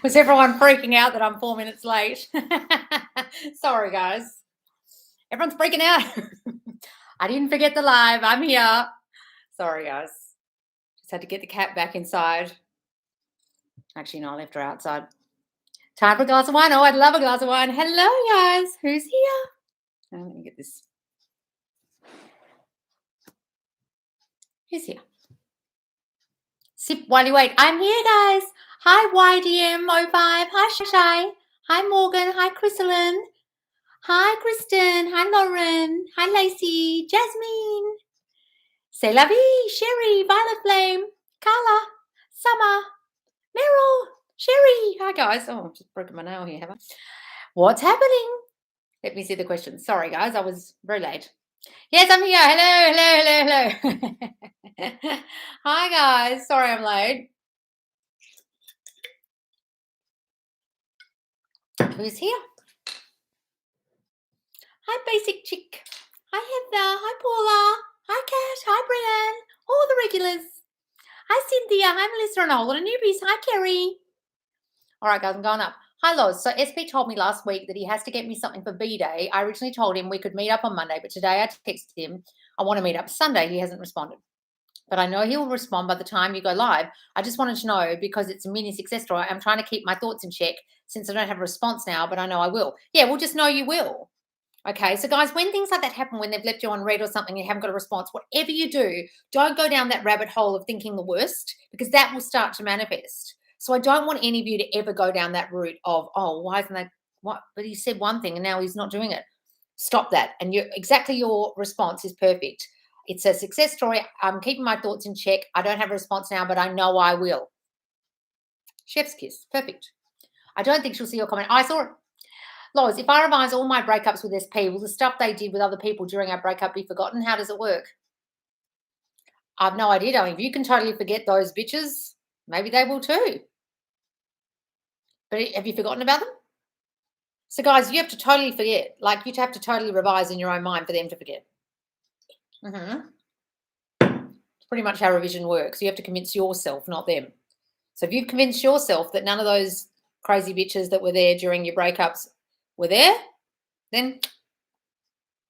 Was everyone freaking out that I'm 4 minutes late? Sorry, guys. Everyone's freaking out. I didn't forget the live. I'm here. Sorry, guys. Just had to get the cat back inside. Actually, no, I left her outside. Time for a glass of wine. Oh, I'd love a glass of wine. Hello, guys. Who's here? Oh, let me get this. Who's here? Sip while you wait. I'm here, guys. Hi, YDM05. Hi, Shy. Hi, Morgan. Hi, Chrysalyn. Hi, Kristen. Hi, Lauren. Hi, Lacey. Jasmine. C'est la vie. Sherry. Violet Flame. Carla. Summer. Meryl. Sherry. Hi, guys. Oh, I've just broken my nail here, have I? What's happening? Let me see the questions. Sorry, guys. I was very late. Yes, I'm here. Hello. Hi, guys. Sorry I'm late. Who's here? Hi, Basic Chick. Hi, Heather. Hi, Paula. Hi, Kat. Hi, Brianne. All the regulars. Hi, Cynthia. Hi, Melissa and a whole lot of newbies. Hi, Kerry. All right, guys, I'm going up. Hi, Loz. So SP told me last week that he has to get me something for B-Day. I originally told him we could meet up on Monday, but today I texted him I want to meet up Sunday. He hasn't responded. But I know he'll respond by the time you go live. I just wanted to know because it's a mini success story. I'm trying to keep my thoughts in check since I don't have a response now, but I know I will. Yeah, we'll just know you will. Okay, so guys, when things like that happen, when they've left you on read or something, you haven't got a response, whatever you do, don't go down that rabbit hole of thinking the worst because that will start to manifest. So I don't want any of you to ever go down that route of, oh, why isn't that what? But he said one thing and now he's not doing it. Stop that. And exactly your response is perfect. It's a success story. I'm keeping my thoughts in check. I don't have a response now, but I know I will. Chef's kiss. Perfect. I don't think she'll see your comment. I saw it. Lois, if I revise all my breakups with SP, will the stuff they did with other people during our breakup be forgotten? How does it work? I have no idea, darling. If you can totally forget those bitches, maybe they will too. But have you forgotten about them? So, guys, you have to totally forget. Like, you'd have to totally revise in your own mind for them to forget. It's pretty much how revision works. You have to convince yourself, not them. So if you've convinced yourself that none of those crazy bitches that were there during your breakups were there, then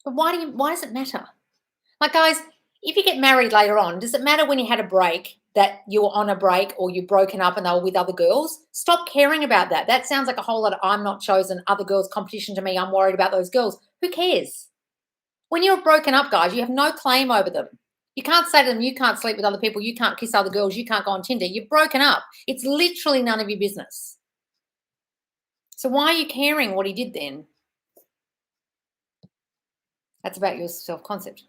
but why does it matter? Like, guys, if you get married later on, does it matter when you had a break that you were on a break or you've broken up and they were with other girls? Stop caring about that. That sounds like a whole lot of I'm not chosen, other girls competition to me. I'm worried about those girls. Who cares? When you're broken up, guys, you have no claim over them. You can't say to them, you can't sleep with other people, you can't kiss other girls, you can't go on Tinder. You're broken up. It's literally none of your business. So why are you caring what he did then? That's about your self-concept.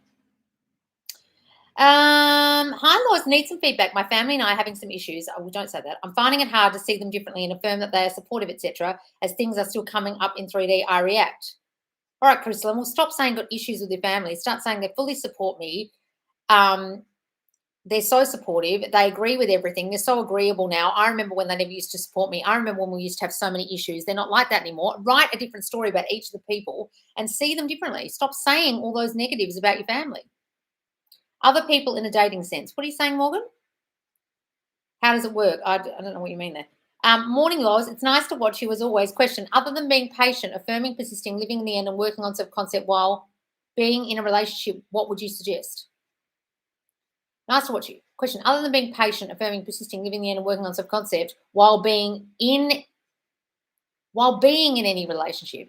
Hi, Lois, need some feedback. My family and I are having some issues. Oh, don't say that. I'm finding it hard to see them differently and affirm that they are supportive, etc. As things are still coming up in 3D, I react. All right, Crystal, well, stop saying got issues with your family. Start saying they fully support me. They're so supportive. They agree with everything. They're so agreeable now. I remember when they never used to support me. I remember when we used to have so many issues. They're not like that anymore. Write a different story about each of the people and see them differently. Stop saying all those negatives about your family. Other people in a dating sense. What are you saying, Morgan? How does it work? I don't know what you mean there. Morning, Laws. It's nice to watch you as always. Question. Other than being patient, affirming, persisting, living in the end and working on self-concept while being in a relationship, what would you suggest? Nice to watch you. Question. Other than being patient, affirming, persisting, living in the end and working on self-concept while being in any relationship.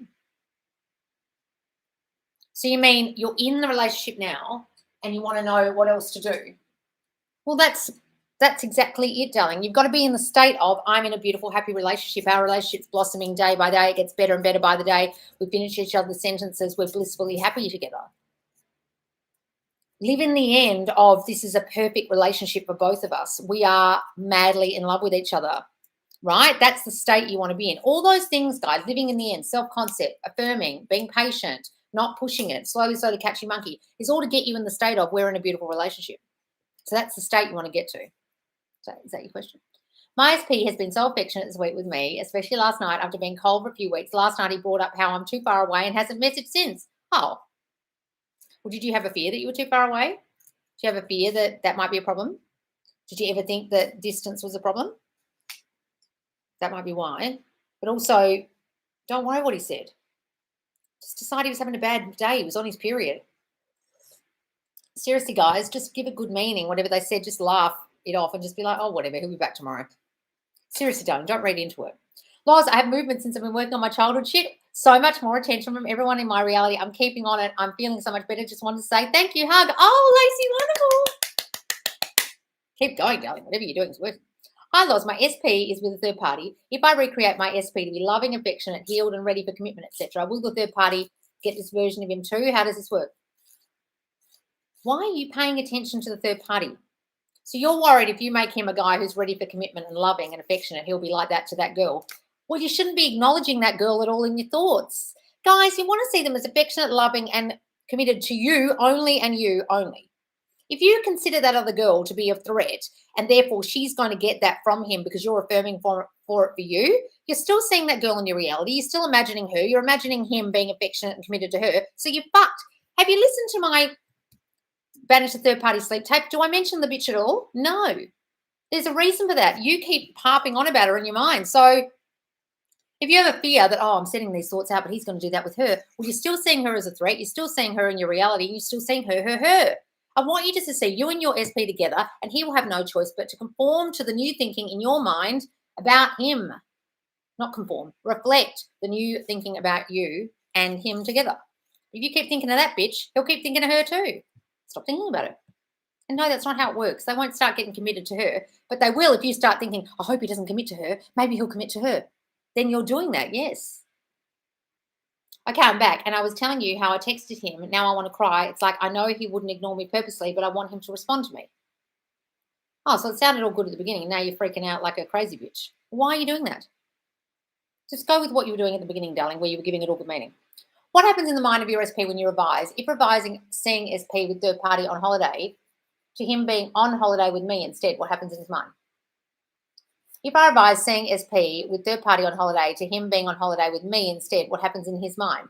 So you mean you're in the relationship now and you want to know what else to do? Well, that's exactly it, darling. You've got to be in the state of I'm in a beautiful, happy relationship. Our relationship's blossoming day by day. It gets better and better by the day. We finish each other's sentences. We're blissfully happy together. Live in the end of this is a perfect relationship for both of us. We are madly in love with each other, right? That's the state you want to be in. All those things, guys, living in the end, self-concept, affirming, being patient, not pushing it, slowly catching monkey, is all to get you in the state of we're in a beautiful relationship. So that's the state you want to get to. So is that your question? My SP has been so affectionate this week with me, especially last night after being cold for a few weeks. Last night he brought up how I'm too far away and hasn't messaged since. Oh. Well, did you have a fear that you were too far away? Did you have a fear that that might be a problem? Did you ever think that distance was a problem? That might be why. But also, don't worry what he said. Just decide he was having a bad day. He was on his period. Seriously, guys, just give a good meaning. Whatever they said, just laugh it off and just be like, oh, whatever, he'll be back tomorrow. Seriously, darling, don't read into it. Loz, I have movement since I've been working on my childhood shit. So much more attention from everyone in my reality. I'm keeping on it. I'm feeling so much better. Just wanted to say thank you. Hug. Oh, Lacey, wonderful. Keep going, darling. Whatever you're doing is working. Hi, Loz. My SP is with a third party. If I recreate my SP to be loving, affectionate, healed, and ready for commitment, etc., will the third party get this version of him too? How does this work? Why are you paying attention to the third party? So you're worried if you make him a guy who's ready for commitment and loving and affectionate, he'll be like that to that girl. Well, you shouldn't be acknowledging that girl at all in your thoughts. Guys, you want to see them as affectionate, loving, and committed to you only and you only. If you consider that other girl to be a threat and therefore she's going to get that from him because you're affirming for it for you, you're still seeing that girl in your reality. You're still imagining her. You're imagining him being affectionate and committed to her. So you're fucked. Have you listened to my banish the third-party sleep tape? Do I mention the bitch at all? No. There's a reason for that. You keep harping on about her in your mind. So if you have a fear that, oh, I'm setting these thoughts out, but he's going to do that with her, well, you're still seeing her as a threat. You're still seeing her in your reality. You're still seeing her. I want you just to see you and your SP together, and he will have no choice but to conform to the new thinking in your mind about him. Not conform, reflect the new thinking about you and him together. If you keep thinking of that bitch, he'll keep thinking of her too. Stop thinking about it. And no, that's not how it works. They won't start getting committed to her, but they will if you start thinking, I hope he doesn't commit to her. Maybe he'll commit to her. Then you're doing that, yes. Okay, I'm back, and I was telling you how I texted him, and now I want to cry. It's like I know he wouldn't ignore me purposely, but I want him to respond to me. Oh, so it sounded all good at the beginning, and now you're freaking out like a crazy bitch. Why are you doing that? Just go with what you were doing at the beginning, darling, where you were giving it all good meaning. What happens in the mind of your SP when you revise? If revising, seeing SP with third party on holiday, to him being on holiday with me instead, what happens in his mind? If I revise seeing SP with third party on holiday to him being on holiday with me instead, what happens in his mind?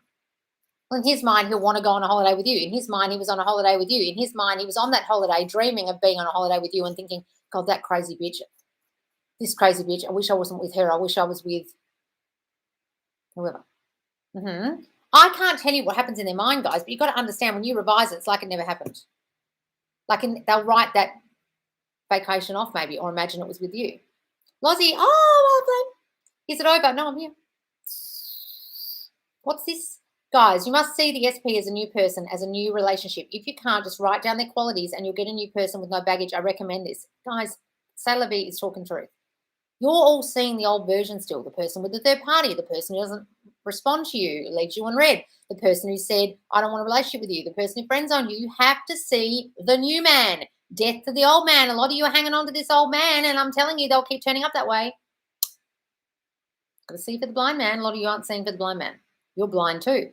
Well, in his mind, he'll want to go on a holiday with you. In his mind, he was on a holiday with you. In his mind, he was on that holiday dreaming of being on a holiday with you and thinking, God, that crazy bitch, this crazy bitch, I wish I wasn't with her. I wish I was with whoever. I can't tell you what happens in their mind, guys, but you've got to understand when you revise it, it's like it never happened. They'll write that vacation off maybe or imagine it was with you. Lozzie, oh, is it over? No, I'm here. What's this? Guys, you must see the SP as a new person, as a new relationship. If you can't, just write down their qualities and you'll get a new person with no baggage. I recommend this. Guys, C'est la vie is talking truth. You're all seeing the old version still, the person with the third party, the person who doesn't respond to you, leaves you on red, the person who said, I don't want a relationship with you, the person who friends on you. You have to see the new man. Death to the old man. A lot of you are hanging on to this old man, and I'm telling you, they'll keep turning up that way. Got to see for the blind man. A lot of you aren't seeing for the blind man. You're blind too.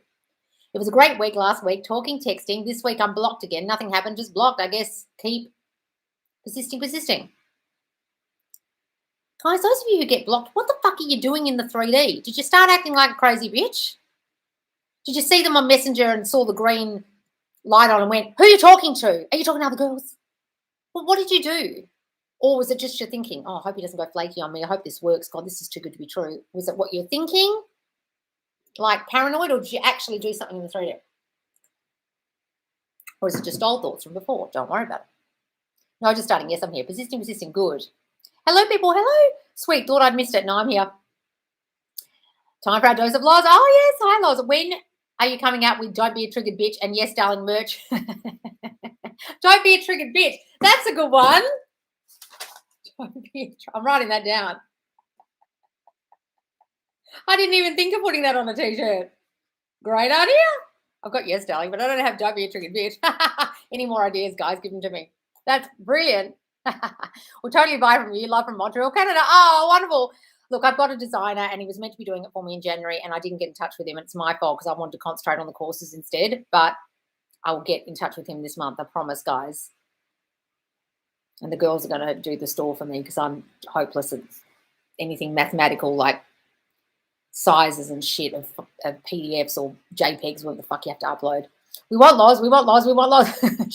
It was a great week last week, talking, texting. This week I'm blocked again. Nothing happened, just blocked. I guess keep persisting. Guys, those of you who get blocked, what the fuck are you doing in the 3D? Did you start acting like a crazy bitch? Did you see them on Messenger and saw the green light on and went, who are you talking to? Are you talking to other girls? Well, what did you do? Or was it just your thinking, oh, I hope he doesn't go flaky on me. I hope this works. God, this is too good to be true. Was it what you're thinking? Like paranoid, or did you actually do something in the 3D? Or is it just old thoughts from before? Don't worry about it. No, just starting. Yes, I'm here. Persisting. Good. Hello, people. Hello. Sweet. Thought I'd missed it. No, I'm here. Time for our dose of Loz. Oh, yes. Hi, Loz. When are you coming out with Don't Be a Triggered Bitch and Yes, Darling merch? Don't be a triggered bitch. That's a good one. I'm writing that down. I didn't even think of putting that on a t-shirt. Great idea. I've got Yes, Darling, but I don't have Don't Be a Triggered Bitch. Any more ideas, guys? Give them to me. That's brilliant. We'll totally buy from you. Love from Montreal, Canada. Oh, wonderful. Look, I've got a designer and he was meant to be doing it for me in January and I didn't get in touch with him. It's my fault because I wanted to concentrate on the courses instead, but I will get in touch with him this month. I promise, guys. And the girls are going to do the store for me because I'm hopeless at anything mathematical like sizes and shit of PDFs or JPEGs, whatever the fuck you have to upload. We want Loz.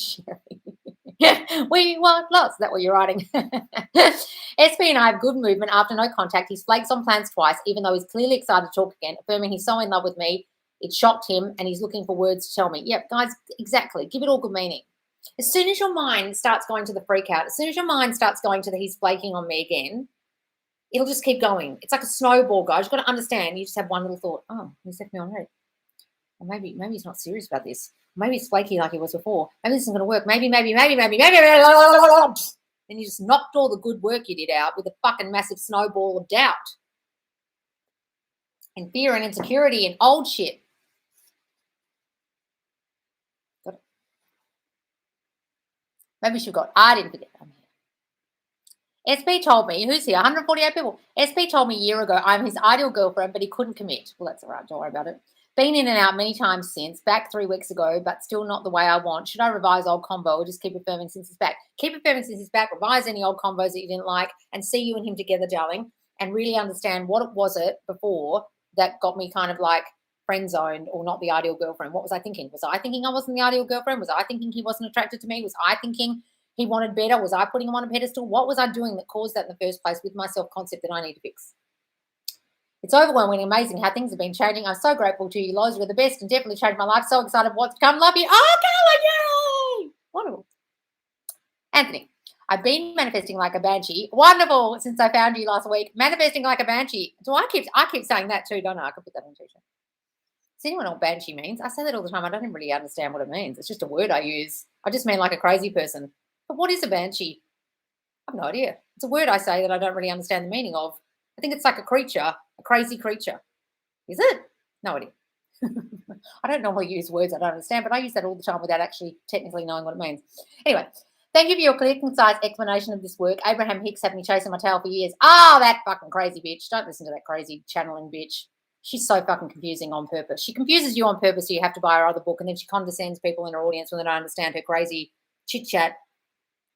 Sherry. We want lots. Is that what you're writing? SP and I have good movement after no contact. He's flakes on plans twice, even though he's clearly excited to talk again, affirming he's so in love with me. It shocked him and he's looking for words to tell me. Yep, guys, exactly. Give it all good meaning. As soon as your mind starts going to the freak out, as soon as your mind starts going to the he's flaking on me again, it'll just keep going. It's like a snowball, guys. You've got to understand. You just have one little thought. Oh, he set me on red. Or maybe he's not serious about this. Maybe he's flaky like he was before. Maybe this isn't going to work. Maybe. Then you just knocked all the good work you did out with a fucking massive snowball of doubt and fear and insecurity and old shit. Got it. Maybe she got. I didn't forget. I'm here. SP told me, who's here? 148 people. SP told me a year ago I'm his ideal girlfriend, but he couldn't commit. Well, that's all right. Don't worry about it. Been in and out many times since, back 3 weeks ago, but still not the way I want. Should I revise old combo or just keep affirming since he's back? Keep affirming since he's back, revise any old combos that you didn't like, and see you and him together, darling, and really understand what it was before that got me kind of like friend zoned or not the ideal girlfriend. What was I thinking? Was I thinking I wasn't the ideal girlfriend? Was I thinking he wasn't attracted to me? Was I thinking he wanted better? Was I putting him on a pedestal? What was I doing that caused that in the first place with my self-concept that I need to fix? It's overwhelming and amazing how things have been changing. I'm so grateful to you, Loz. You're the best and definitely changed my life. So excited for what's to come. Love you. Oh, Carla, yay! Wonderful. Anthony, I've been manifesting like a banshee. Wonderful since I found you last week. Manifesting like a banshee. So I keep saying that too, don't I? I could put that on a t-shirt. Does anyone know what banshee means? I say that all the time. I don't even really understand what it means. It's just a word I use. I just mean like a crazy person. But what is a banshee? I have no idea. It's a word I say that I don't really understand the meaning of. I think it's like a creature, a crazy creature. Is it? No idea. I don't normally use words I don't understand, but I use that all the time without actually technically knowing what it means. Anyway, thank you for your clear, concise explanation of this work. Abraham Hicks had me chasing my tail for years. Oh, that fucking crazy bitch. Don't listen to that crazy channeling bitch. She's so fucking confusing on purpose. She confuses you on purpose so you have to buy her other book, and then she condescends people in her audience when they don't understand her crazy chit-chat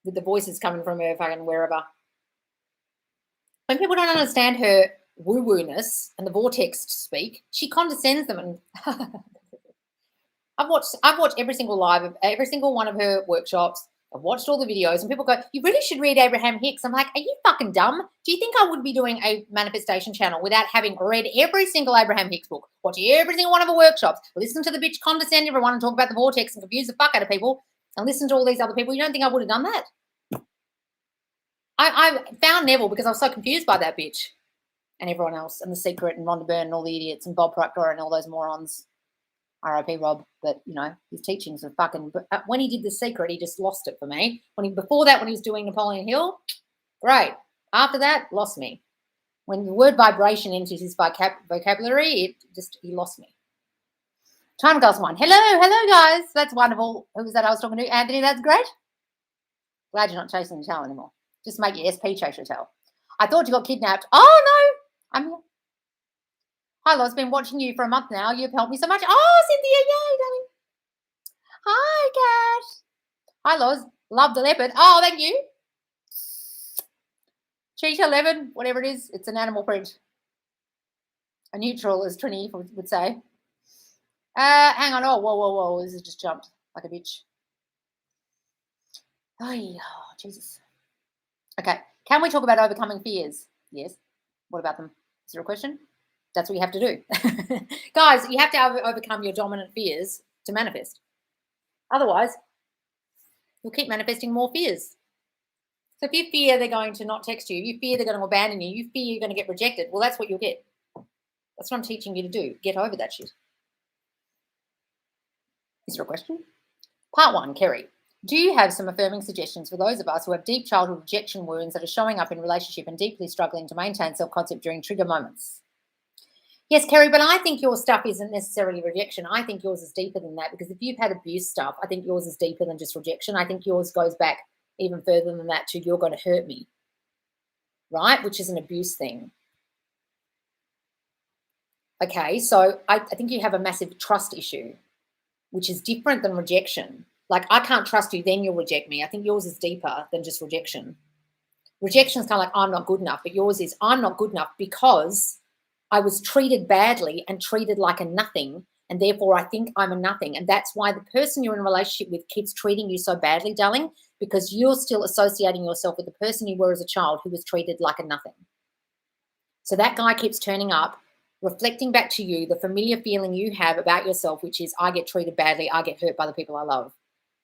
with the voices coming from her fucking wherever. When people don't understand her woo-woo-ness and the vortex to speak, she condescends them. And I've watched every single live of every single one of her workshops. I've watched all the videos, and people go, "You really should read Abraham Hicks." I'm like, "Are you fucking dumb? Do you think I would be doing a manifestation channel without having read every single Abraham Hicks book, watch every single one of her workshops, listen to the bitch condescend everyone and talk about the vortex and confuse the fuck out of people, and listen to all these other people? You don't think I would have done that?" I found Neville because I was so confused by that bitch and everyone else and The Secret and Rhonda Byrne and all the idiots and Bob Proctor and all those morons. R.I.P. Rob, but, you know, his teachings are fucking... But when he did The Secret, he just lost it for me. Before that, when he was doing Napoleon Hill, great. After that, lost me. When the word vibration enters his vocabulary, he lost me. Time goes one. Hello, guys. That's wonderful. Who was that I was talking to? Anthony, that's great. Glad you're not chasing the tail anymore. Just make your SP chase your tail. I thought you got kidnapped. Oh, no. I'm here. Hi, Loz. Been watching you for a month now. You've helped me so much. Oh, Cynthia. Yay, darling. Hi, Cat. Hi, Loz. Love the leopard. Oh, thank you. Cheetah, leopard, whatever it is. It's an animal print. A neutral, as Trini would say. Hang on. Oh, whoa. This has just jumped like a bitch. Oh, Jesus. Okay. Can we talk about overcoming fears? Yes. What about them? Is there a question? That's what you have to do. Guys, you have to overcome your dominant fears to manifest. Otherwise, you'll keep manifesting more fears. So if you fear they're going to not text you, you fear they're going to abandon you, you fear you're going to get rejected, well, that's what you'll get. That's what I'm teaching you to do. Get over that shit. Is there a question? Part 1, Kerry. Do you have some affirming suggestions for those of us who have deep childhood rejection wounds that are showing up in relationship and deeply struggling to maintain self-concept during trigger moments? Yes, Kerry, but I think your stuff isn't necessarily rejection. I think yours is deeper than that, because if you've had abuse stuff, I think yours is deeper than just rejection. I think yours goes back even further than that to you're going to hurt me, right? Which is an abuse thing. Okay, so I think you have a massive trust issue, which is different than rejection. Like, I can't trust you, then you'll reject me. I think yours is deeper than just rejection. Rejection is kind of like, I'm not good enough, but yours is, I'm not good enough because I was treated badly and treated like a nothing, and therefore I think I'm a nothing. And that's why the person you're in a relationship with keeps treating you so badly, darling, because you're still associating yourself with the person you were as a child who was treated like a nothing. So that guy keeps turning up, reflecting back to you the familiar feeling you have about yourself, which is I get treated badly, I get hurt by the people I love.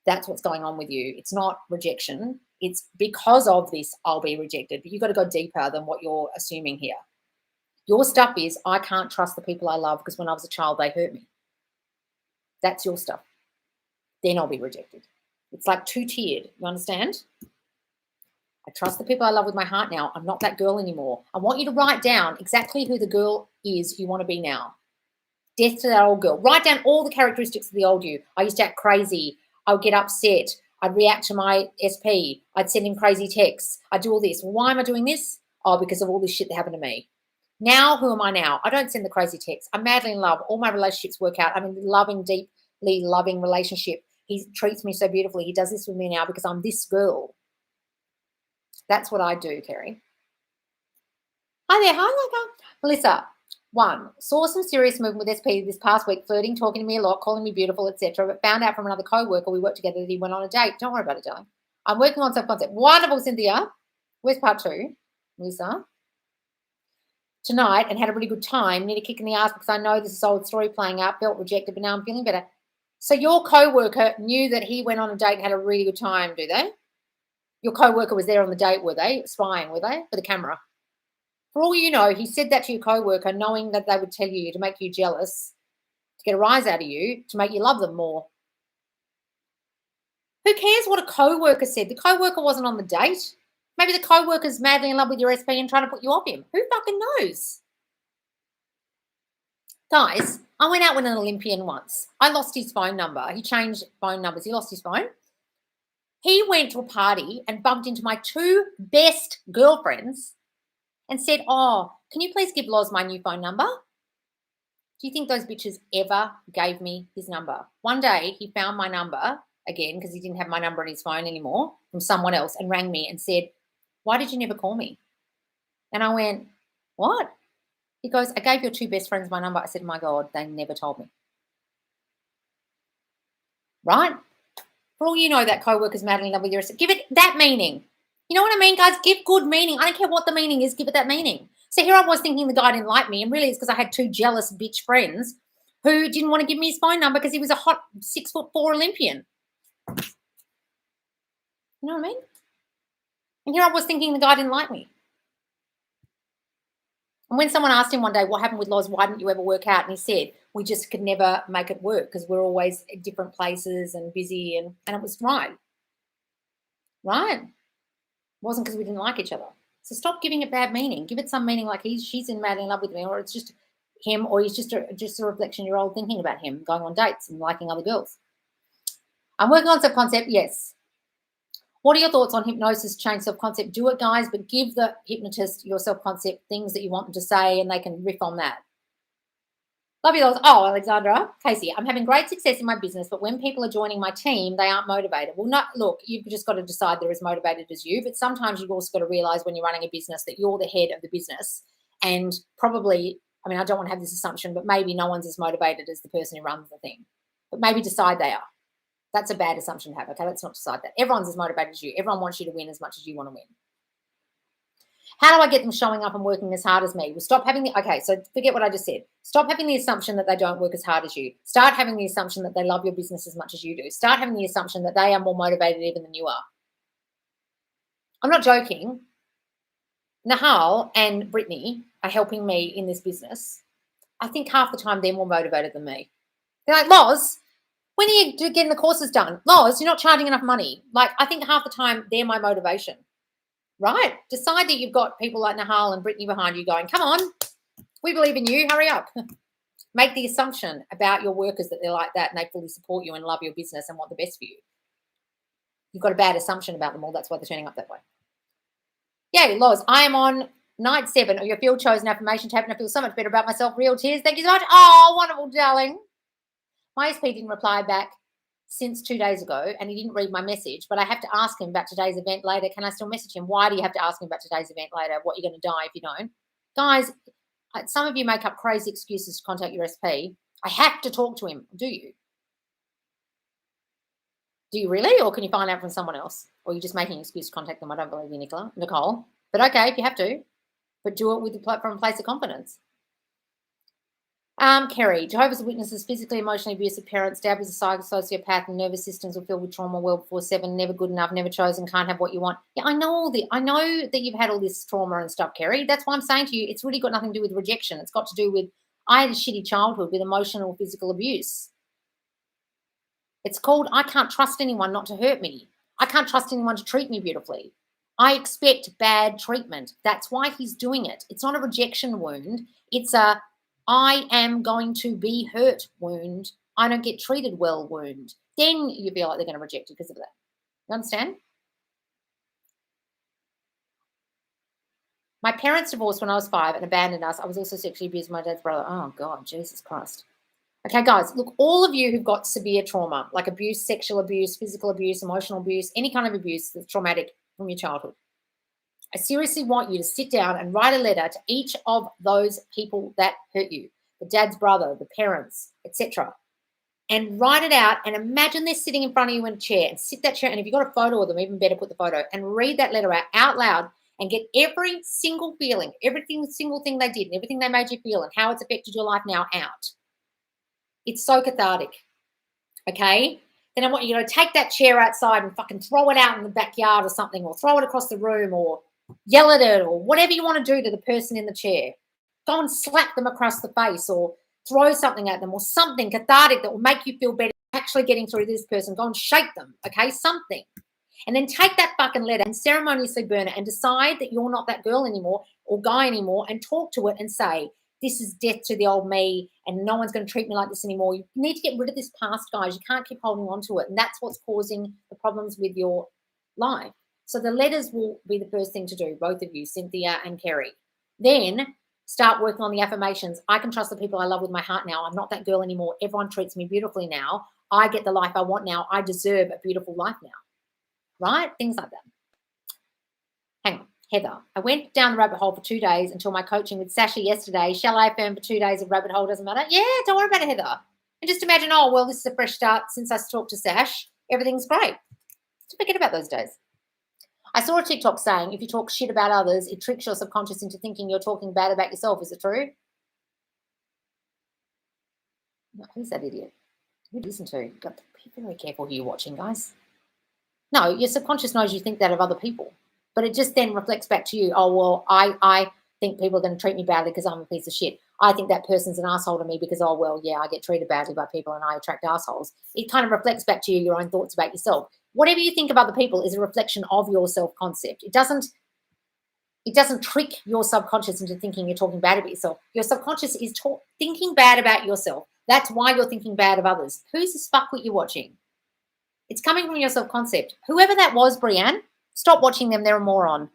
That's what's going on with you. It's not rejection. It's because of this, I'll be rejected. But you've got to go deeper than what you're assuming here. Your stuff is, I can't trust the people I love because when I was a child, they hurt me. That's your stuff. Then I'll be rejected. It's like two-tiered. You understand? I trust the people I love with my heart now. I'm not that girl anymore. I want you to write down exactly who the girl is you want to be now. Death to that old girl. Write down all the characteristics of the old you. I used to act crazy. I would get upset. I'd react to my SP. I'd send him crazy texts. I'd do all this. Why am I doing this? Oh, because of all this shit that happened to me. Now, who am I now? I don't send the crazy texts. I'm madly in love. All my relationships work out. I'm in a loving, deeply loving relationship. He treats me so beautifully. He does this with me now because I'm this girl. That's what I do, Kerry. Hi there. Hi, Laka. Melissa. 1, saw some serious movement with SP this past week, flirting, talking to me a lot, calling me beautiful, etc. But found out from another co-worker we worked together that he went on a date. Don't worry about it, darling. I'm working on self-concept. Wonderful, Cynthia. Where's part 2? Melissa. Tonight and had a really good time. Need a kick in the ass because I know this is old story playing out. Felt rejected, but now I'm feeling better. So your co-worker knew that he went on a date and had a really good time, do they? Your co-worker was there on the date, were they? Spying, were they? With a camera. For all you know, he said that to your co-worker knowing that they would tell you to make you jealous, to get a rise out of you, to make you love them more. Who cares what a co-worker said? The co-worker wasn't on the date. Maybe the co-worker's madly in love with your SP and trying to put you off him. Who fucking knows? Guys, I went out with an Olympian once. I lost his phone number. He changed phone numbers. He lost his phone. He went to a party and bumped into my 2 best girlfriends and said, oh, can you please give Loz my new phone number? Do you think those bitches ever gave me his number? One day he found my number again because he didn't have my number on his phone anymore from someone else and rang me and said, why did you never call me? And I went, what? He goes, I gave your 2 best friends my number. I said, my God, they never told me. Right? For all you know, that co-worker's madly in love with your SP. Give it that meaning. You know what I mean, guys? Give good meaning. I don't care what the meaning is. Give it that meaning. So here I was thinking the guy didn't like me, and really it's because I had 2 jealous bitch friends who didn't want to give me his phone number because he was a hot 6'4" Olympian. You know what I mean? And here I was thinking the guy didn't like me. And when someone asked him one day, what happened with Loz, why didn't you ever work out? And he said, we just could never make it work because we're always at different places and busy. And it was right. Right? It wasn't because we didn't like each other. So stop giving it bad meaning. Give it some meaning like she's madly in love with me, or it's just him, or he's just a reflection of your old thinking about him, going on dates and liking other girls. I'm working on self-concept, yes. What are your thoughts on hypnosis, change self-concept? Do it, guys, but give the hypnotist your self-concept things that you want them to say, and they can riff on that. Love you, those. Oh, Alexandra, Casey, I'm having great success in my business, but when people are joining my team, they aren't motivated. Well, look, you've just got to decide they're as motivated as you, but sometimes you've also got to realize when you're running a business that you're the head of the business, and probably, I mean, I don't want to have this assumption, but maybe no one's as motivated as the person who runs the thing, but maybe decide they are. That's a bad assumption to have, okay? Let's not decide that. Everyone's as motivated as you. Everyone wants you to win as much as you want to win. How do I get them showing up and working as hard as me? Well, stop having okay, so forget what I just said. Stop having the assumption that they don't work as hard as you. Start having the assumption that they love your business as much as you do. Start having the assumption that they are more motivated even than you are. I'm not joking. Nahal and Brittany are helping me in this business. I think half the time they're more motivated than me. They're like, Loz, when are you getting the courses done? Loz, you're not charging enough money. Like, I think half the time they're my motivation. Right? Decide that you've got people like Nahal and Brittany behind you going, come on, we believe in you, hurry up. Make the assumption about your workers that they're like that and they fully support you and love your business and want the best for you. You've got a bad assumption about them all. That's why they're turning up that way. Yay, Loz, I am on night 7 of your field chosen affirmation tab and I feel so much better about myself. Real tears. Thank you so much. Oh, wonderful, darling. My SP didn't reply back since 2 days ago, and he didn't read my message, but I have to ask him about today's event later. Can I still message him? Why do you have to ask him about today's event later? What, you're going to die if you don't? Guys, some of you make up crazy excuses to contact your SP. I have to talk to him. Do you? Do you really? Or can you find out from someone else? Or are you just making an excuse to contact them? I don't believe you, Nicole. But okay, if you have to. But do it from a place of confidence. Kerry, Jehovah's Witnesses, physically, emotionally abusive parents, dad was a sociopath and nervous systems were filled with trauma well before 7, never good enough, never chosen, can't have what you want. Yeah, I know all this. I know that you've had all this trauma and stuff, Kerry. That's why I'm saying to you, it's really got nothing to do with rejection. It's got to do with, I had a shitty childhood with emotional, physical abuse. It's called, I can't trust anyone not to hurt me. I can't trust anyone to treat me beautifully. I expect bad treatment. That's why he's doing it. It's not a rejection wound. It's a, I am going to be hurt wound. I don't get treated well wound. Then you feel like they're going to reject you because of that. You understand? My parents divorced when I was 5 and abandoned us. I was also sexually abused by my dad's brother. Oh, God, Jesus Christ. Okay, guys, look, all of you who've got severe trauma, like abuse, sexual abuse, physical abuse, emotional abuse, any kind of abuse that's traumatic from your childhood, I seriously want you to sit down and write a letter to each of those people that hurt you, the dad's brother, the parents, etc., and write it out and imagine they're sitting in front of you in a chair and sit that chair, and if you've got a photo of them, even better, put the photo, and read that letter out loud and get every single feeling, every single thing they did and everything they made you feel and how it's affected your life now out. It's so cathartic, okay? Then I want you to take that chair outside and fucking throw it out in the backyard or something, or throw it across the room, or yell at it, or whatever you want to do to the person in the chair. Go and slap them across the face, or throw something at them, or something cathartic that will make you feel better actually getting through to this person. Go and shake them, okay? Something. And then take that fucking letter and ceremoniously burn it and decide that you're not that girl anymore or guy anymore, and talk to it and say, this is death to the old me and no one's going to treat me like this anymore. You need to get rid of this past, guys. You can't keep holding on to it. And that's what's causing the problems with your life. So the letters will be the first thing to do, both of you, Cynthia and Kerry. Then start working on the affirmations. I can trust the people I love with my heart now. I'm not that girl anymore. Everyone treats me beautifully now. I get the life I want now. I deserve a beautiful life now. Right? Things like that. Hang on. Heather, I went down the rabbit hole for 2 days until my coaching with Sasha yesterday. Shall I affirm for 2 days of rabbit hole? Doesn't matter. Yeah, don't worry about it, Heather. And just imagine, oh, well, this is a fresh start since I talked to Sash. Everything's great. So forget about those days. I saw a TikTok saying if you talk shit about others, it tricks your subconscious into thinking you're talking bad about yourself. Is it true? No, who's that idiot? Who listen to? You've got to be very careful who you're watching, guys. No, your subconscious knows you think that of other people. But it just then reflects back to you. Oh, well, I think people are going to treat me badly because I'm a piece of shit. I think that person's an asshole to me because, oh, well, yeah, I get treated badly by people and I attract assholes. It kind of reflects back to you your own thoughts about yourself. Whatever you think of other people is a reflection of your self-concept. It doesn't trick your subconscious into thinking you're talking bad about yourself. Your subconscious is thinking bad about yourself. That's why you're thinking bad of others. Who's this fuckwit you're watching? It's coming from your self-concept. Whoever that was, Brianne, stop watching them. They're a moron.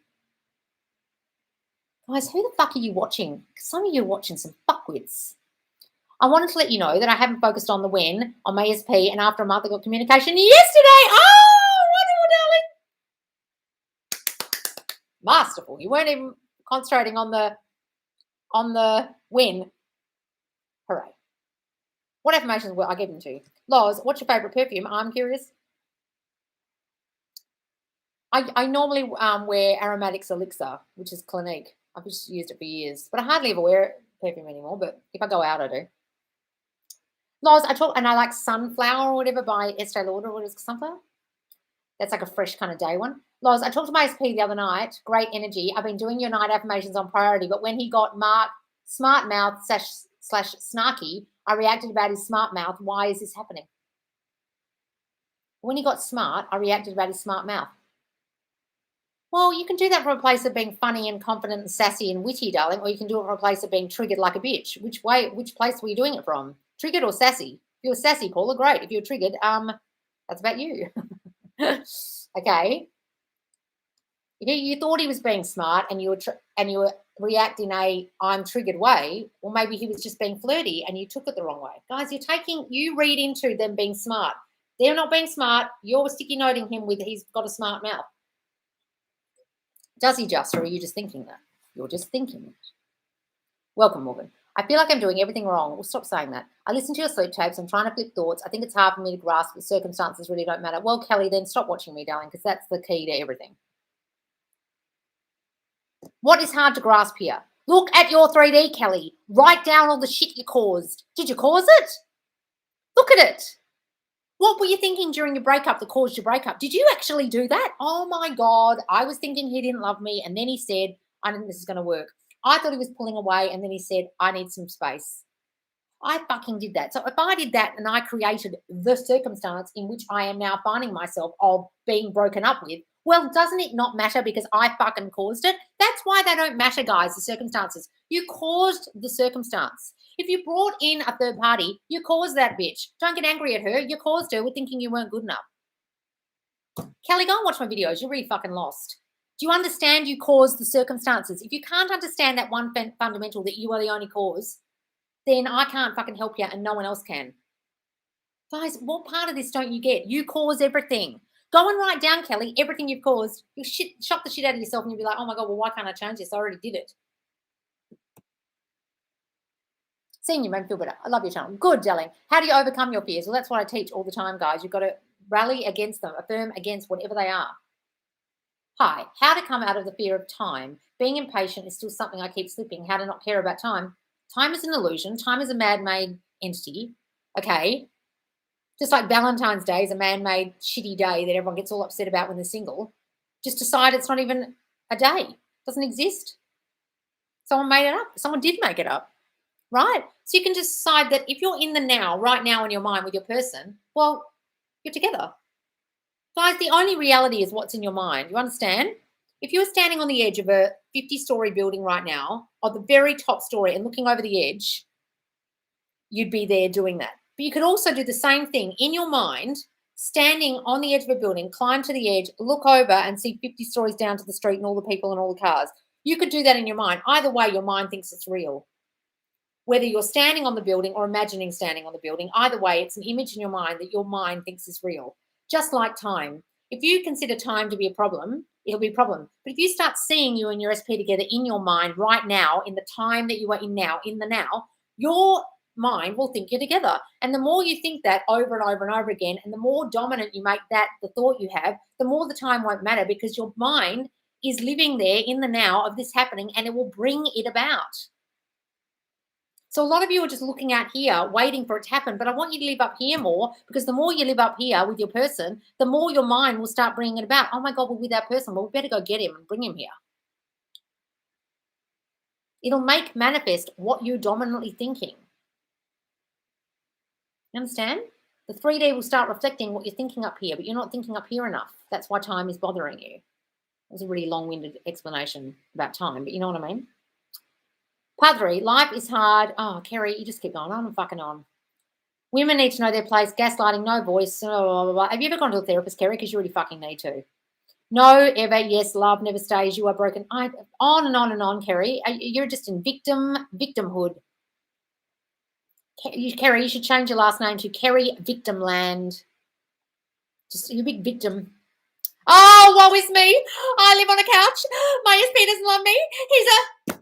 Guys, who the fuck are you watching? Some of you are watching some fuckwits. I wanted to let you know that I haven't focused on the when, on my ESP, and after a month I got communication yesterday. Oh, wonderful, darling. Masterful. You weren't even concentrating on the when. Hooray. What affirmations will I give them to you? Loz, what's your favourite perfume? I'm curious. I normally wear Aromatics Elixir, which is Clinique. I've just used it for years, but I hardly ever wear perfume anymore. But if I go out, I do. Loz, I like Sunflower or whatever by Estee Lauder. What is Sunflower? That's like a fresh kind of day one. Loz, I talked to my SP the other night. Great energy. I've been doing your night affirmations on priority, but when he got smart mouth / snarky, I reacted about his smart mouth. Why is this happening? When he got smart, I reacted about his smart mouth. Well, you can do that from a place of being funny and confident and sassy and witty, darling, or you can do it from a place of being triggered like a bitch. Which place were you doing it from? Triggered or sassy? If you're sassy, Paula, great. If you're triggered, that's about you. Okay. If you thought he was being smart and you were reacting a I'm triggered way, or maybe he was just being flirty and you took it the wrong way. Guys, you read into them being smart. They're not being smart. You're sticky noting him with he's got a smart mouth. Does he just, or are you just thinking that? You're just thinking that. Welcome, Morgan. I feel like I'm doing everything wrong. Well, stop saying that. I listen to your sleep tapes. I'm trying to flip thoughts. I think it's hard for me to grasp that circumstances really don't matter. Well, Kelly, then stop watching me, darling, because that's the key to everything. What is hard to grasp here? Look at your 3D, Kelly. Write down all the shit you caused. Did you cause it? Look at it. What were you thinking during your breakup that caused your breakup? Did you actually do that? Oh my God. I was thinking he didn't love me. And then he said, I don't think this is going to work. I thought he was pulling away. And then he said, I need some space. I fucking did that. So if I did that and I created the circumstance in which I am now finding myself of being broken up with, well, doesn't it not matter because I fucking caused it? That's why they don't matter, guys, the circumstances. You caused the circumstance. If you brought in a third party, you caused that bitch. Don't get angry at her. You caused her with thinking you weren't good enough. Kelly, go and watch my videos. You're really fucking lost. Do you understand you caused the circumstances? If you can't understand that one fundamental that you are the only cause, then I can't fucking help you and no one else can. Guys, what part of this don't you get? You cause everything. Go and write down, Kelly, everything you've caused. You shock the shit out of yourself and you'll be like, oh my God, well, why can't I change this? I already did it. Seeing you made me feel better. I love your channel. Good, darling. How do you overcome your fears? Well, that's what I teach all the time, guys. You've got to rally against them, affirm against whatever they are. Hi, how to come out of the fear of time. Being impatient is still something I keep slipping. How to not care about time. Time is an illusion. Time is a man-made entity, okay? Just like Valentine's Day is a man-made shitty day that everyone gets all upset about when they're single. Just decide it's not even a day. It doesn't exist. Someone made it up. Someone did make it up, right? So you can just decide that if you're in the now, right now in your mind with your person, well, you're together. Guys, the only reality is what's in your mind. You understand? If you were standing on the edge of a 50-story building right now, or the very top story and looking over the edge, you'd be there doing that. But you could also do the same thing in your mind, standing on the edge of a building, climb to the edge, look over and see 50 stories down to the street and all the people and all the cars. You could do that in your mind. Either way, your mind thinks it's real. Whether you're standing on the building or imagining standing on the building, either way, it's an image in your mind that your mind thinks is real. Just like time. If you consider time to be a problem, it'll be a problem. But if you start seeing you and your SP together in your mind right now, in the time that you are in now, in the now, your mind will think you're together. And the more you think that over and over and over again, and the more dominant you make that, the thought you have, the more the time won't matter because your mind is living there in the now of this happening and it will bring it about. So a lot of you are just looking out here, waiting for it to happen. But I want you to live up here more because the more you live up here with your person, the more your mind will start bringing it about. Oh my God, we're with that person. Well, we better go get him and bring him here. It'll make manifest what you're dominantly thinking. You understand? The 3D will start reflecting what you're thinking up here, but you're not thinking up here enough. That's why time is bothering you. It was a really long-winded explanation about time, but you know what I mean? Padre, life is hard. Oh, Kerry, you just keep going on and fucking on. Women need to know their place. Gaslighting, no voice. Blah, blah, blah. Have you ever gone to a therapist, Kerry? Because you really fucking need to. No, ever, yes, love never stays. You are broken. On and on and on, Kerry. You're just in victimhood. Kerry, you should change your last name to Kerry Victimland. Just you're a big victim. Oh, woe is me. I live on a couch. My SP doesn't love me.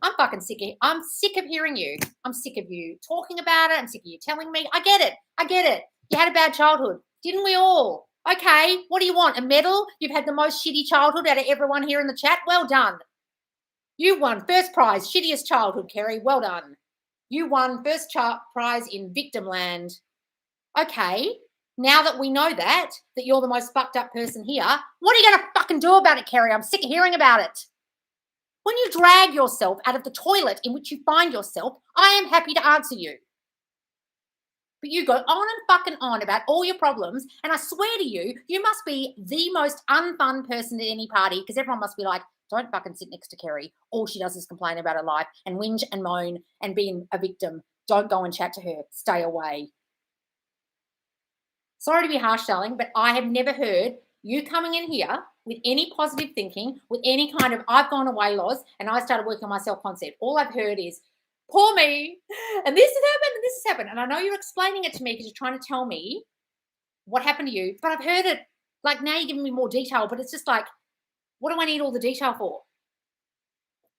I'm fucking sick of I'm sick of hearing you. I'm sick of you talking about it. I'm sick of you telling me. I get it. You had a bad childhood. Didn't we all? Okay, what do you want? A medal? You've had the most shitty childhood out of everyone here in the chat. Well done. You won first prize, shittiest childhood, Kerry. Well done. You won first prize in Victimland. Okay, now that we know that you're the most fucked up person here, what are you going to fucking do about it, Kerry? I'm sick of hearing about it. When you drag yourself out of the toilet in which you find yourself, I am happy to answer you. But you go on and fucking on about all your problems, and I swear to you, you must be the most unfun person at any party because everyone must be like, don't fucking sit next to Kerry. All she does is complain about her life and whinge and moan and be a victim. Don't go and chat to her. Stay away. Sorry to be harsh, darling, but I have never heard you coming in here with any positive thinking, with any kind of I've gone away laws, and I started working on my self-concept. All I've heard is, poor me, and this has happened, and this has happened. And I know you're explaining it to me because you're trying to tell me what happened to you, but I've heard it. Like now you're giving me more detail, but it's just like, what do I need all the detail for?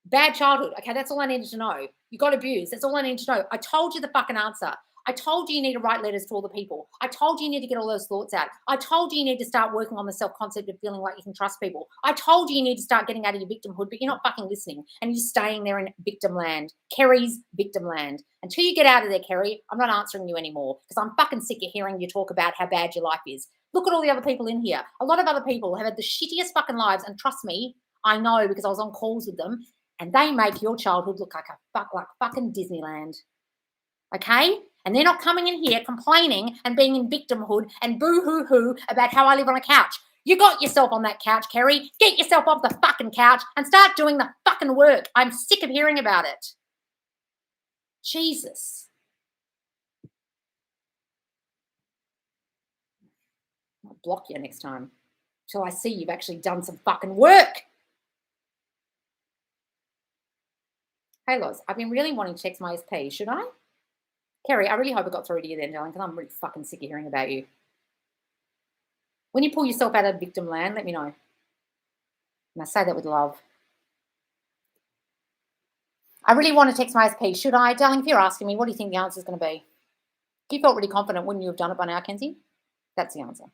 Bad childhood. Okay, that's all I needed to know. You got abused. That's all I needed to know. I told you the fucking answer. I told you need to write letters to all the people. I told you need to get all those thoughts out. I told you need to start working on the self-concept of feeling like you can trust people. I told you need to start getting out of your victimhood, but you're not fucking listening. And you're staying there in victim land. Kerry's victim land. Until you get out of there, Kerry, I'm not answering you anymore because I'm fucking sick of hearing you talk about how bad your life is. Look at all the other people in here. A lot of other people have had the shittiest fucking lives, and trust me, I know because I was on calls with them, and they make your childhood look like fucking Disneyland. Okay? And they're not coming in here complaining and being in victimhood and boo-hoo-hoo about how I live on a couch. You got yourself on that couch, Kerry. Get yourself off the fucking couch and start doing the fucking work. I'm sick of hearing about it. Jesus. I'll block you next time till I see you've actually done some fucking work. Hey, Loz, I've been really wanting to text my SP. Should I? Kerry, I really hope I got through to you then, darling, because I'm really fucking sick of hearing about you. When you pull yourself out of victim land, let me know. And I say that with love. I really want to text my SP. Should I? Darling, if you're asking me, what do you think the answer is going to be? If you felt really confident, wouldn't you have done it by now, Kenzie? That's the answer.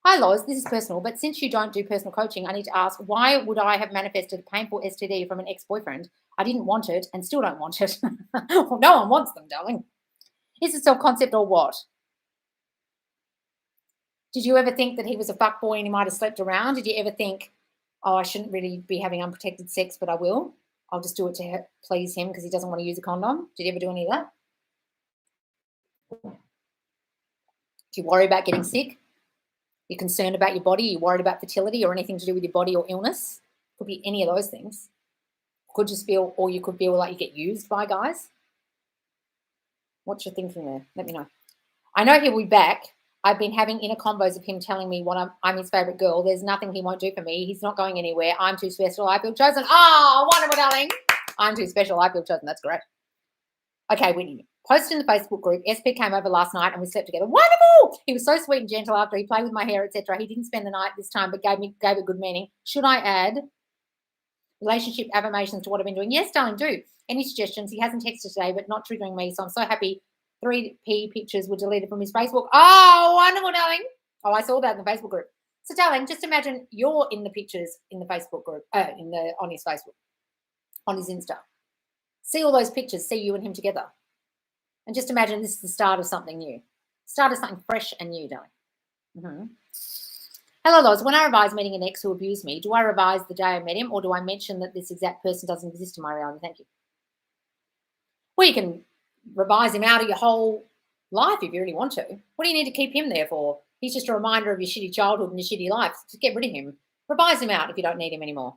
Hi, Loz. This is personal, but since you don't do personal coaching, I need to ask, why would I have manifested a painful STD from an ex-boyfriend? I didn't want it and still don't want it. Well, no one wants them, darling. Is it self-concept or what? Did you ever think that he was a fuckboy and he might have slept around? Did you ever think, oh, I shouldn't really be having unprotected sex, but I will? I'll just do it to please him because he doesn't want to use a condom. Did you ever do any of that? Do you worry about getting sick? You're concerned about your body? You're worried about fertility or anything to do with your body or illness? Could be any of those things. Could just feel, or you could feel like you get used by guys. What's your thinking there? Let me know. I know he'll be back. I've been having inner combos of him telling me what I'm his favourite girl. There's nothing he won't do for me. He's not going anywhere. I'm too special. I feel chosen. Oh, wonderful, darling. I'm too special. I feel chosen. That's great. Okay, Whitney. Posted in the Facebook group. SP came over last night and we slept together. Wonderful. He was so sweet and gentle after he played with my hair, etc. He didn't spend the night this time, but gave it good meaning. Should I add relationship affirmations to what I've been doing? Yes, darling, do. Any suggestions? He hasn't texted today, but not triggering me, so I'm so happy. 3P pictures were deleted from his Facebook. Oh, wonderful, darling. Oh, I saw that in the Facebook group. So, darling, just imagine you're in the pictures in the Facebook group, on his Facebook, on his Insta. See all those pictures, see you and him together. And just imagine this is the start of something new. Start of something fresh and new, darling. Mm-hmm. Hello, Loz. When I revise meeting an ex who abused me, do I revise the day I met him or do I mention that this exact person doesn't exist in my reality? Thank you. Well, you can revise him out of your whole life if you really want to. What do you need to keep him there for? He's just a reminder of your shitty childhood and your shitty life. Just get rid of him. Revise him out if you don't need him anymore.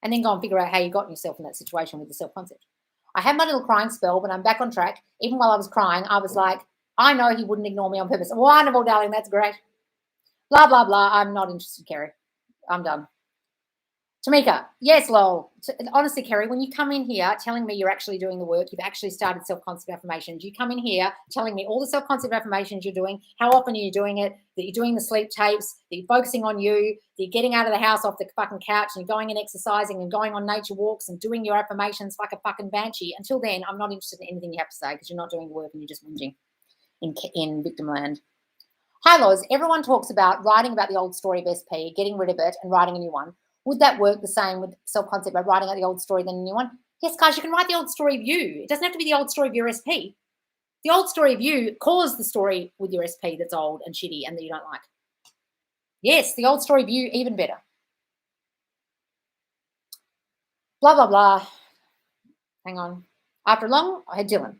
And then go and figure out how you got yourself in that situation with the self-concept. I had my little crying spell, but I'm back on track. Even while I was crying, I was like, I know he wouldn't ignore me on purpose. Wonderful, darling. That's great. Blah, blah, blah. I'm not interested, Kerry. I'm done. Tamika, yes, lol. Honestly, Kerry, when you come in here telling me you're actually doing the work, you've actually started self-concept affirmations. You come in here telling me all the self-concept affirmations you're doing, how often are you doing it, that you're doing the sleep tapes, that you're focusing on you, that you're getting out of the house off the fucking couch and you're going and exercising and going on nature walks and doing your affirmations like a fucking banshee. Until then, I'm not interested in anything you have to say because you're not doing the work and you're just whinging in victim land. Hi, Loz. Everyone talks about writing about the old story of SP, getting rid of it and writing a new one. Would that work the same with self-concept by writing out the old story, then a new one? Yes, guys, you can write the old story of you. It doesn't have to be the old story of your SP. The old story of you caused the story with your SP that's old and shitty and that you don't like. Yes, the old story of you, even better. Blah, blah, blah. Hang on. After a long, I had Dylan.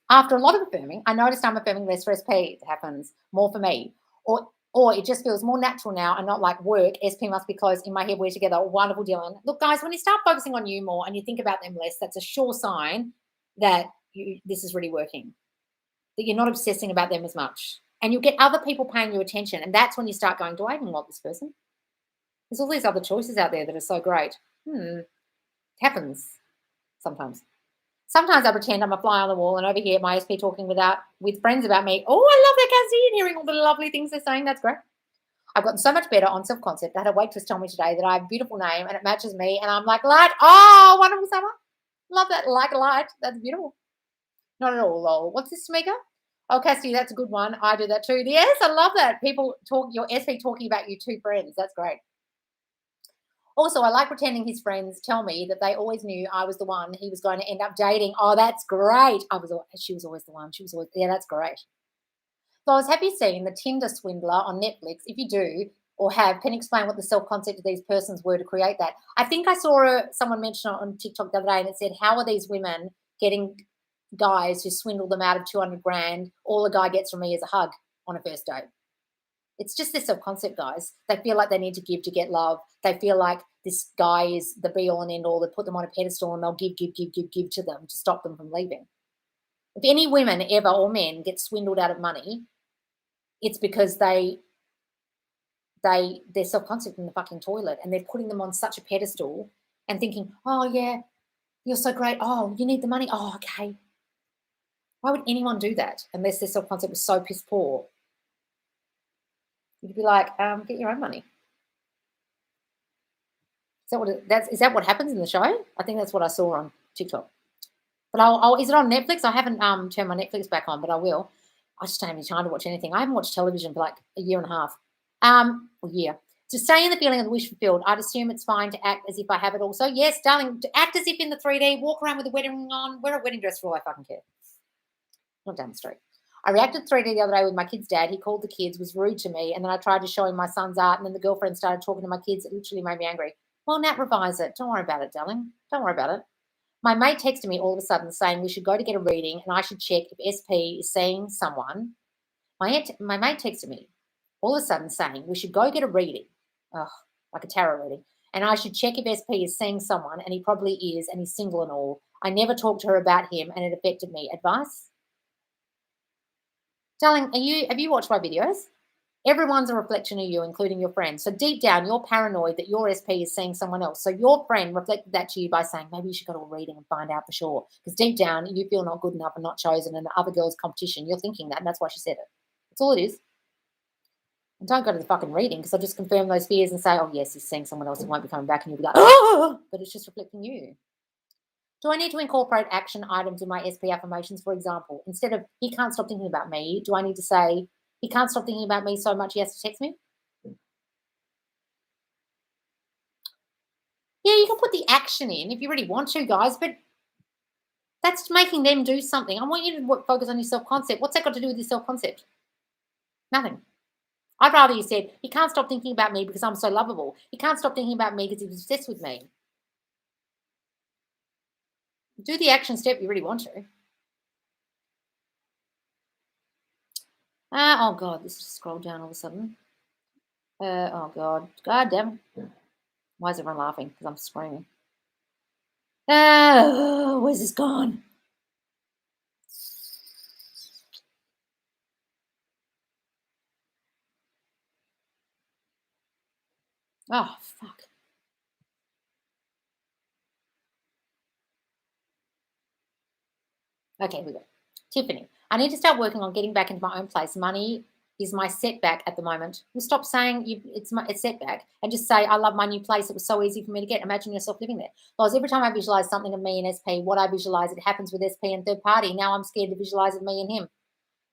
After a lot of affirming, I noticed I'm affirming less for SP. It happens more for me. Or it just feels more natural now and not like work. SP must be close. In my head, we're together. Wonderful, Dylan. Look, guys, when you start focusing on you more and you think about them less, that's a sure sign that this is really working, that you're not obsessing about them as much. And you'll get other people paying you attention. And that's when you start going, do I even want this person? There's all these other choices out there that are so great. It happens sometimes. Sometimes I pretend I'm a fly on the wall and overhear my SP talking with friends about me. Oh, I love that, Cassie, and hearing all the lovely things they're saying. That's great. I've gotten so much better on self-concept. I had a waitress tell me today that I have a beautiful name and it matches me. And I'm like, light. Oh, wonderful summer. Love that. Like light. That's beautiful. Not at all, lol. What's this, Tamika? Oh, Cassidy, that's a good one. I do that too. Yes, I love that. People talk, your SP talking about you two friends. That's great. Also, I like pretending his friends tell me that they always knew I was the one he was going to end up dating. Oh, that's great. She was always the one. She was always, yeah, that's great. Guys, have you seen the Tinder Swindler on Netflix? If you do or have, can you explain what the self-concept of these persons were to create that? I think I saw someone mention it on TikTok the other day and it said, how are these women getting guys who swindle them out of 200 grand? All a guy gets from me is a hug on a first date. It's just their self-concept, guys. They feel like they need to give to get love. They feel like this guy is the be-all and end-all. They put them on a pedestal and they'll give to them to stop them from leaving. If any women ever or men get swindled out of money, it's because their self-concept in the fucking toilet and they're putting them on such a pedestal and thinking, oh, yeah, you're so great. Oh, you need the money. Oh, okay. Why would anyone do that unless their self-concept was so piss poor? You'd be like, get your own money. Is that what happens in the show? I think that's what I saw on TikTok. But is it on Netflix? I haven't turned my Netflix back on, but I will. I just don't have any time to watch anything. I haven't watched television for like a year and a half. A year. To stay in the feeling of the wish fulfilled, I'd assume it's fine to act as if I have it also. Yes, darling, to act as if in the 3D, walk around with a wedding ring on, wear a wedding dress for all I fucking care. Not down the street. I reacted 3D the other day with my kid's dad. He called the kids, was rude to me, and then I tried to show him my son's art, and then the girlfriend started talking to my kids. It literally made me angry. Well, Nat, revise it. Don't worry about it, darling. Don't worry about it. My mate texted me all of a sudden saying we should go to get a reading and I should check if SP is seeing someone. My mate texted me all of a sudden saying we should go get a reading, like a tarot reading, and I should check if SP is seeing someone, and he probably is, and he's single and all. I never talked to her about him, and it affected me. Advice? Darling, have you watched my videos? Everyone's a reflection of you, including your friends. So deep down, you're paranoid that your SP is seeing someone else. So your friend reflected that to you by saying, maybe you should go to a reading and find out for sure. Because deep down, you feel not good enough and not chosen, and the other girl's competition. You're thinking that, and that's why she said it. That's all it is. And don't go to the fucking reading, because I'll just confirm those fears and say, oh, yes, he's seeing someone else. He won't be coming back, and you'll be like, oh! But it's just reflecting you. Do I need to incorporate action items in my SP affirmations, for example? Instead of, he can't stop thinking about me, do I need to say, he can't stop thinking about me so much he has to text me? Yeah, you can put the action in if you really want to, guys, but that's making them do something. I want you to focus on your self-concept. What's that got to do with your self-concept? Nothing. I'd rather you said, he can't stop thinking about me because I'm so lovable. He can't stop thinking about me because he's obsessed with me. Do the action step you really want to. Oh, God, this just scrolled down all of a sudden. Oh, God. God damn it. Why is everyone laughing? Because I'm screaming. Where's this gone? Oh, fuck. Okay, here we go. Tiffany, I need to start working on getting back into my own place. Money is my setback at the moment. You stop saying it's setback and just say, I love my new place. It was so easy for me to get. Imagine yourself living there. Because every time I visualize something of me and SP, what I visualize, it happens with SP and third party. Now I'm scared to visualize it me and him.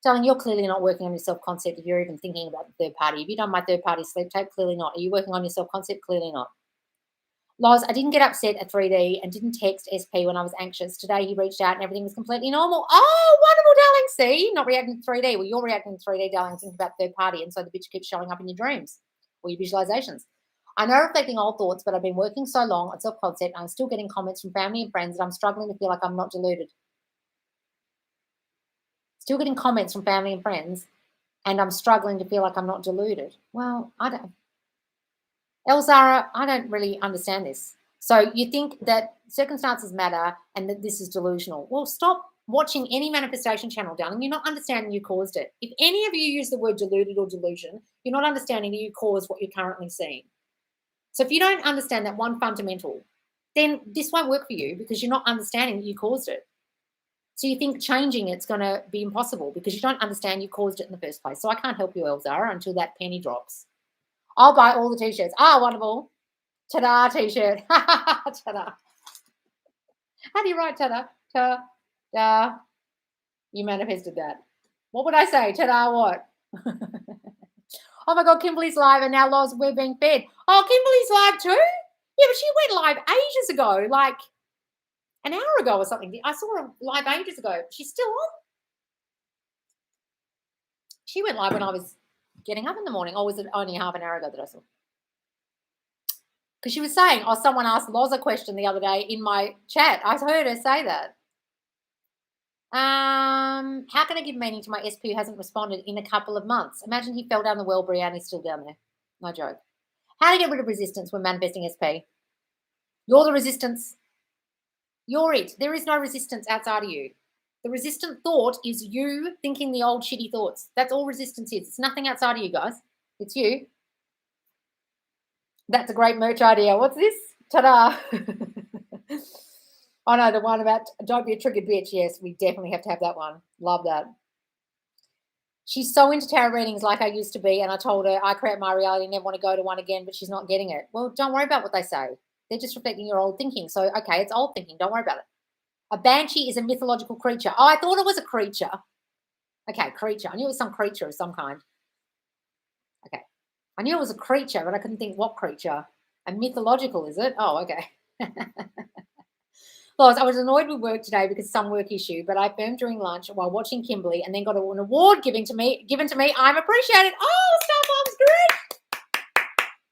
Darling, you're clearly not working on your self-concept if you're even thinking about the third party. Have you done my third party sleep tape? Clearly not. Are you working on your self-concept? Clearly not. Loz, I didn't get upset at 3D and didn't text SP when I was anxious. Today he reached out and everything was completely normal. Oh, wonderful, darling. See, not reacting to 3D. Well, you're reacting to 3D, darling, thinking about third party, and so the bitch keeps showing up in your dreams or your visualizations. I know reflecting old thoughts, but I've been working so long on self-concept, I'm still getting comments from family and friends that I'm struggling to feel like I'm not deluded. Still getting comments from family and friends, and I'm struggling to feel like I'm not deluded. Well, I don't. Elzara, I don't really understand this. So you think that circumstances matter and that this is delusional. Well, stop watching any manifestation channel, darling. You're not understanding you caused it. If any of you use the word deluded or delusion, you're not understanding that you caused what you're currently seeing. So if you don't understand that one fundamental, then this won't work for you because you're not understanding that you caused it. So you think changing it's going to be impossible because you don't understand you caused it in the first place. So I can't help you, Elzara, until that penny drops. I'll buy all the t-shirts. Ah, wonderful. Ta-da t-shirt. Ta-da. How do you write ta-da? Ta-da. You manifested that. What would I say? Ta-da what? Oh my God, Kimberly's live and now Loz, we're being fed. Oh, Kimberly's live too? Yeah, but she went live ages ago, like an hour ago or something. I saw her live ages ago. She's still on. She went live when I was getting up in the morning. Or was it only half an hour ago that I saw? Because she was saying, oh, someone asked Loz a question the other day in my chat. I heard her say that. How can I give meaning to my SP who hasn't responded in a couple of months? Imagine he fell down the well, Brianne's still down there. No joke. How to get rid of resistance when manifesting SP? You're the resistance. You're it. There is no resistance outside of you. The resistant thought is you thinking the old shitty thoughts. That's all resistance is. It's nothing outside of you, guys. It's you. That's a great merch idea. What's this? Ta-da. Oh, no, the one about don't be a triggered bitch. Yes, we definitely have to have that one. Love that. She's so into tarot readings like I used to be, and I told her I create my reality, never want to go to one again, but she's not getting it. Well, don't worry about what they say. They're just reflecting your old thinking. So, okay, it's old thinking. Don't worry about it. A banshee is a mythological creature. Oh, I thought it was a creature. Okay, creature. I knew it was some creature of some kind. Okay. I knew it was a creature, but I couldn't think what creature. A mythological, is it? Oh, okay. Loz, I was annoyed with work today because some work issue, but I affirmed during lunch while watching Kimberly and then got an award given to me. I'm appreciated. Oh, Starbucks, great.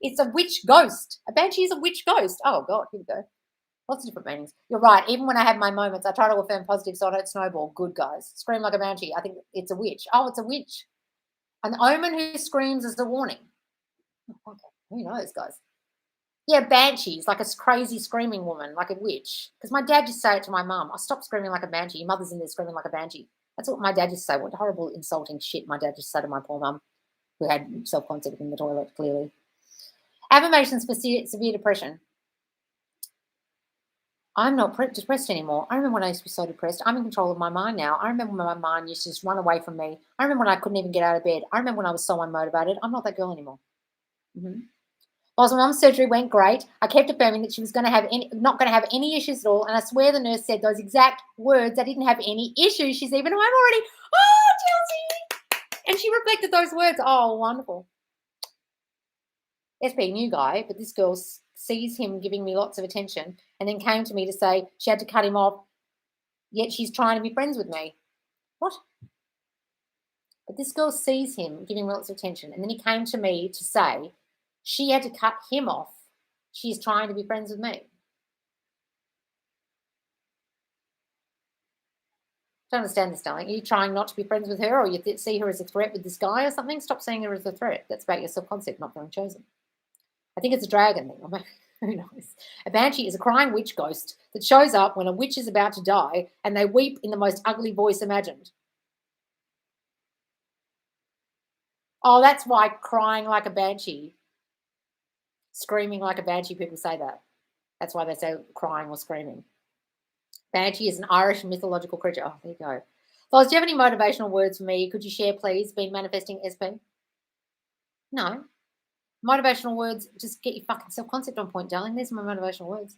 It's a witch ghost. A banshee is a witch ghost. Oh, God, here we go. Lots of different meanings. You're right. Even when I have my moments, I try to affirm positive so I don't snowball. Good, guys. Scream like a banshee. I think it's a witch. Oh, it's a witch. An omen who screams is a warning. Okay. Who knows, guys? Yeah, banshees, like a crazy screaming woman, like a witch. Because my dad used to say it to my mum. I stop screaming like a banshee. Your mother's in there screaming like a banshee. That's what my dad used to say. What horrible, insulting shit my dad used to say to my poor mum, who had self-concept in the toilet, clearly. Affirmations for severe depression. I'm not depressed anymore. I remember when I used to be so depressed. I'm in control of my mind now. I remember when my mind used to just run away from me. I remember when I couldn't even get out of bed. I remember when I was so unmotivated. I'm not that girl anymore. Whilst my mum's surgery went great, I kept affirming that she was not going to have any issues at all. And I swear the nurse said those exact words. I didn't have any issues. She's even home already. Oh, Chelsea. And she reflected those words. Oh, wonderful. SP, new guy, but this girl sees him giving me lots of attention and then came to me to say she had to cut him off, yet she's trying to be friends with me. What? But this girl sees him giving me lots of attention and then he came to me to say she had to cut him off. She's trying to be friends with me. Don't understand this, darling. Are you trying not to be friends with her, or you see her as a threat with this guy or something? Stop seeing her as a threat. That's about your self-concept not feeling chosen. I think it's a dragon thing. Who knows? A banshee is a crying witch ghost that shows up when a witch is about to die and they weep in the most ugly voice imagined. Oh, that's why crying like a banshee, screaming like a banshee, people say that. That's why they say crying or screaming. Banshee is an Irish mythological creature. Oh, there you go. Loz, do you have any motivational words for me? Could you share, please? Been manifesting SP? No. Motivational words, just get your fucking self-concept on point, darling. There's my motivational words.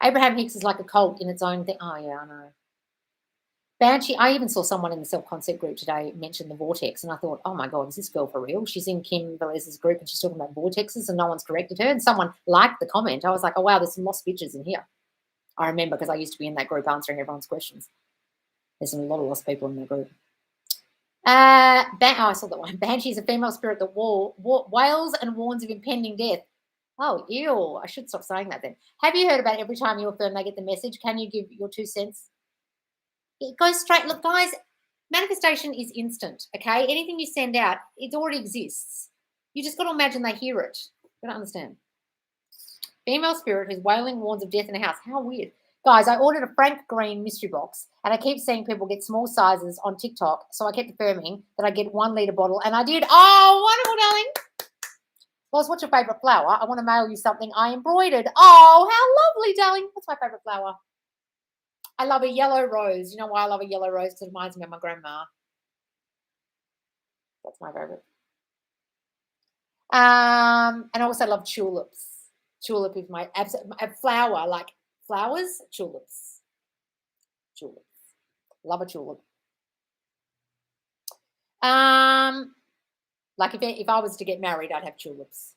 Abraham Hicks is like a cult in its own thing. Oh, yeah, I know. Banshee, I even saw someone in the self-concept group today mention the vortex, and I thought, oh, my God, is this girl for real? She's in Kim Velez's group, and she's talking about vortexes, and no one's corrected her, and someone liked the comment. I was like, oh, wow, there's some lost bitches in here. I remember because I used to be in that group answering everyone's questions. There's a lot of lost people in that group. I saw that one. Banshee is a female spirit that wails and warns of impending death. Oh, ew. I should stop saying that then. Have you heard about every time you affirm they get the message? Can you give your 2 cents? It goes straight. Look, guys, manifestation is instant, okay? Anything you send out, it already exists. You just got to imagine they hear it. You don't understand. Female spirit who's wailing warns of death in a house. How weird. Guys, I ordered a Frank Green mystery box, and I keep seeing people get small sizes on TikTok, so I kept affirming that I get 1 litre bottle, and I did. Oh, wonderful, darling. Loz, what's your favourite flower? I want to mail you something I embroidered. Oh, how lovely, darling. What's my favourite flower? I love a yellow rose. You know why I love a yellow rose? Because it reminds me of my grandma. That's my favourite. And I also love tulips. Tulip is my absolute flower, like flowers, tulips. Tulips. Love a tulip. Like if I was to get married, I'd have tulips.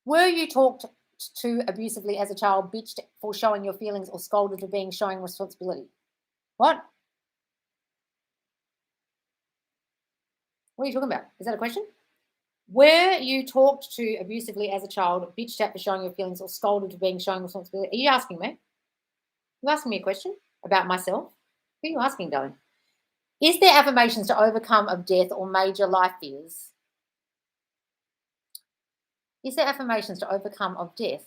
Were you talked to abusively as a child, bitched for showing your feelings, or scolded for being showing responsibility? What? What are you talking about? Is that a question? Were you talked to abusively as a child, bitched at for showing your feelings, or scolded for being showing responsibility? Are you asking me? You asking me a question about myself? Who are you asking, darling? Is there affirmations to overcome of death or major life fears? Is there affirmations to overcome of death?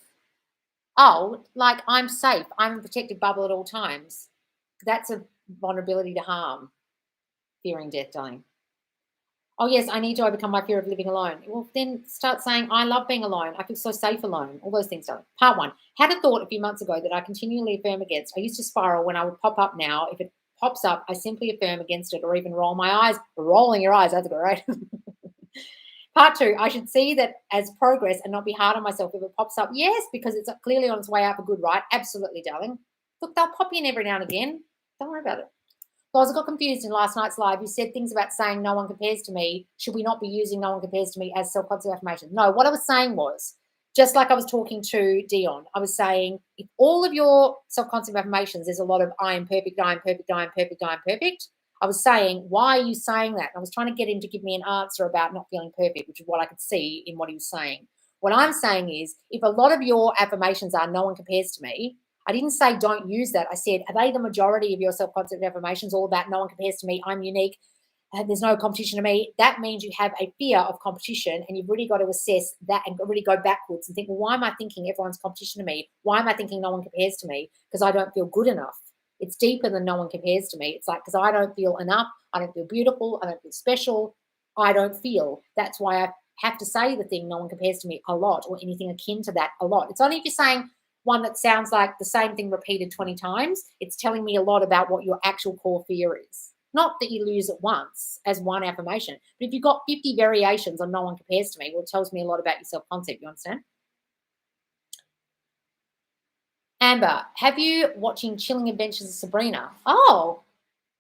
Oh, like I'm safe. I'm in a protected bubble at all times. That's a vulnerability to harm, fearing death, darling. Oh, yes, I need to overcome my fear of living alone. Well, then start saying, I love being alone. I feel so safe alone. All those things, darling. Part one. Had a thought a few months ago that I continually affirm against. I used to spiral when I would pop up now. If it pops up, I simply affirm against it or even roll my eyes. Rolling your eyes, that's great. Part two, I should see that as progress and not be hard on myself if it pops up. Yes, because it's clearly on its way out for good, right? Absolutely, darling. Look, they'll pop in every now and again. Don't worry about it. Guys, I got confused in last night's live. You said things about saying no one compares to me. Should we not be using no one compares to me as self-concept affirmation? No, what I was saying was, just like I was talking to Dion, I was saying if all of your self-concept affirmations, there's a lot of I am perfect, I am perfect, I am perfect, I am perfect. I was saying, why are you saying that? And I was trying to get him to give me an answer about not feeling perfect, which is what I could see in what he was saying. What I'm saying is, if a lot of your affirmations are no one compares to me, I didn't say don't use that. I said, are they the majority of your self-concept affirmations all about no one compares to me, I'm unique, there's no competition to me? That means you have a fear of competition, and you've really got to assess that and really go backwards and think, well, why am I thinking everyone's competition to me? Why am I thinking no one compares to me? Because I don't feel good enough. It's deeper than no one compares to me. It's like, because I don't feel enough. I don't feel beautiful. I don't feel special. I don't feel. That's why I have to say the thing no one compares to me a lot, or anything akin to that a lot. It's only if you're saying one that sounds like the same thing repeated 20 times, it's telling me a lot about what your actual core fear is. Not that you lose it once as one affirmation, but if you've got 50 variations on no one compares to me, well, it tells me a lot about your self-concept. You understand? Amber, have you watching Chilling Adventures of Sabrina? Oh,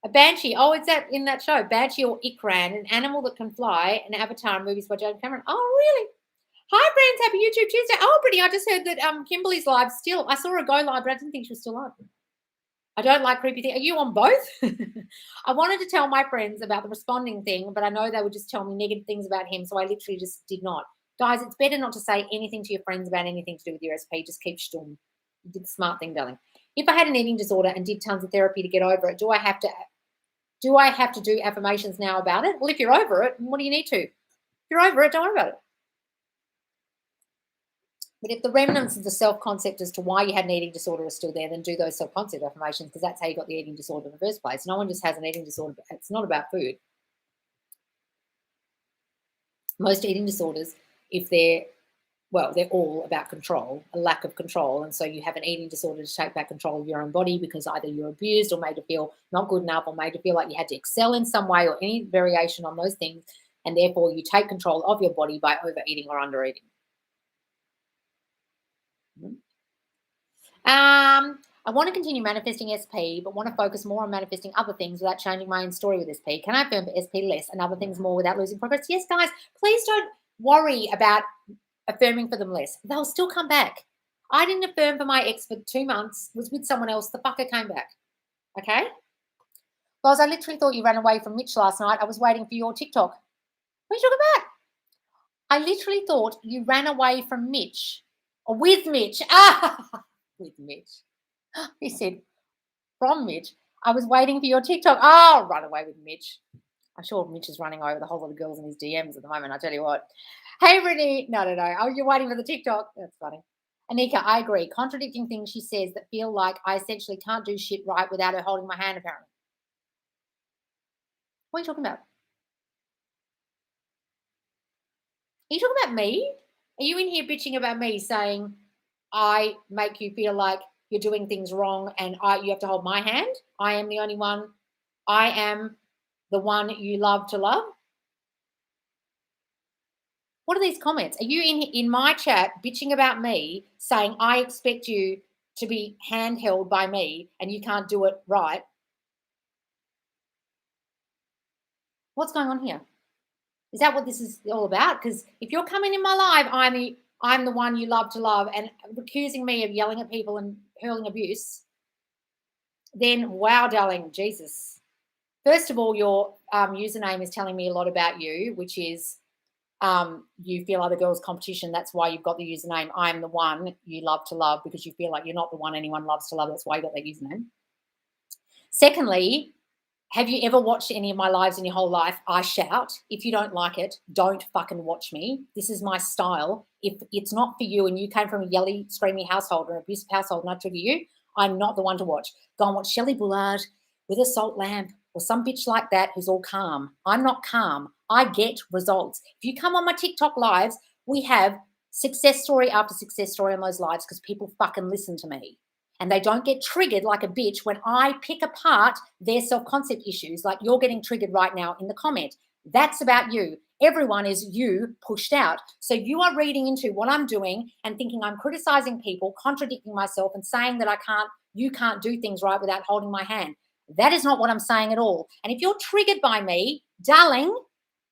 a banshee. Oh, it's that in that show, Banshee or Ikran, an animal that can fly, an Avatar movies by James Cameron. Oh, really? Hi, friends. Happy YouTube Tuesday. Oh, Brittany, I just heard that Kimberly's live still. I saw her go live, but I didn't think she was still live. I don't like creepy things. Are you on both? I wanted to tell my friends about the responding thing, but I know they would just tell me negative things about him, so I literally just did not. Guys, it's better not to say anything to your friends about anything to do with your SP. Just keep stum. You did the smart thing, darling. If I had an eating disorder and did tons of therapy to get over it, do I have to do affirmations now about it? Well, if you're over it, what do you need to? If you're over it, don't worry about it. But if the remnants of the self-concept as to why you had an eating disorder are still there, then do those self-concept affirmations, because that's how you got the eating disorder in the first place. No one just has an eating disorder. It's not about food. Most eating disorders, if they're all about control, a lack of control. And so you have an eating disorder to take back control of your own body because either you're abused or made to feel not good enough or made to feel like you had to excel in some way or any variation on those things. And therefore you take control of your body by overeating or undereating. I want to continue manifesting SP, but want to focus more on manifesting other things without changing my own story with SP. Can I affirm for SP less and other things more without losing progress? Yes, guys, please don't worry about affirming for them less. They'll still come back. I didn't affirm for my ex for 2 months, was with someone else. The fucker came back. Okay? Guys, I literally thought you ran away from Mitch last night. I was waiting for your TikTok. What are you talking about? I literally thought you ran away from Mitch. Or with Mitch. With Mitch. He said, from Mitch. I was waiting for your TikTok. Oh, run away with Mitch. I'm sure Mitch is running over the whole lot of girls in his DMs at the moment, I tell you what. Hey, Brittany. No. Oh, you're waiting for the TikTok. That's funny. Anika, I agree. Contradicting things she says that feel like I essentially can't do shit right without her holding my hand, apparently. What are you talking about? Are you talking about me? Are you in here bitching about me saying I make you feel like you're doing things wrong and you have to hold my hand? I am the only one. I am the one you love to love. What are these comments? Are you in my chat bitching about me, saying I expect you to be handheld by me and you can't do it right? What's going on here? Is that what this is all about? Because if you're coming in my live, I'm the one you love to love, and accusing me of yelling at people and hurling abuse, then wow, darling, Jesus. First of all, your username is telling me a lot about you, which is you feel other girls' competition. That's why you've got the username. I'm the one you love to love, because you feel like you're not the one anyone loves to love. That's why you got that username. Secondly, have you ever watched any of my lives in your whole life? I shout. If you don't like it, don't fucking watch me. This is my style. If it's not for you and you came from a yelly, screamy household or an abusive household and I trigger you, I'm not the one to watch. Go and watch Shelley Bullard with a salt lamp or some bitch like that who's all calm. I'm not calm. I get results. If you come on my TikTok lives, we have success story after success story on those lives because people fucking listen to me. And they don't get triggered like a bitch when I pick apart their self-concept issues, like you're getting triggered right now in the comment. That's about you. Everyone is you pushed out. So you are reading into what I'm doing and thinking I'm criticizing people, contradicting myself and saying that you can't do things right without holding my hand. That is not what I'm saying at all. And if you're triggered by me, darling,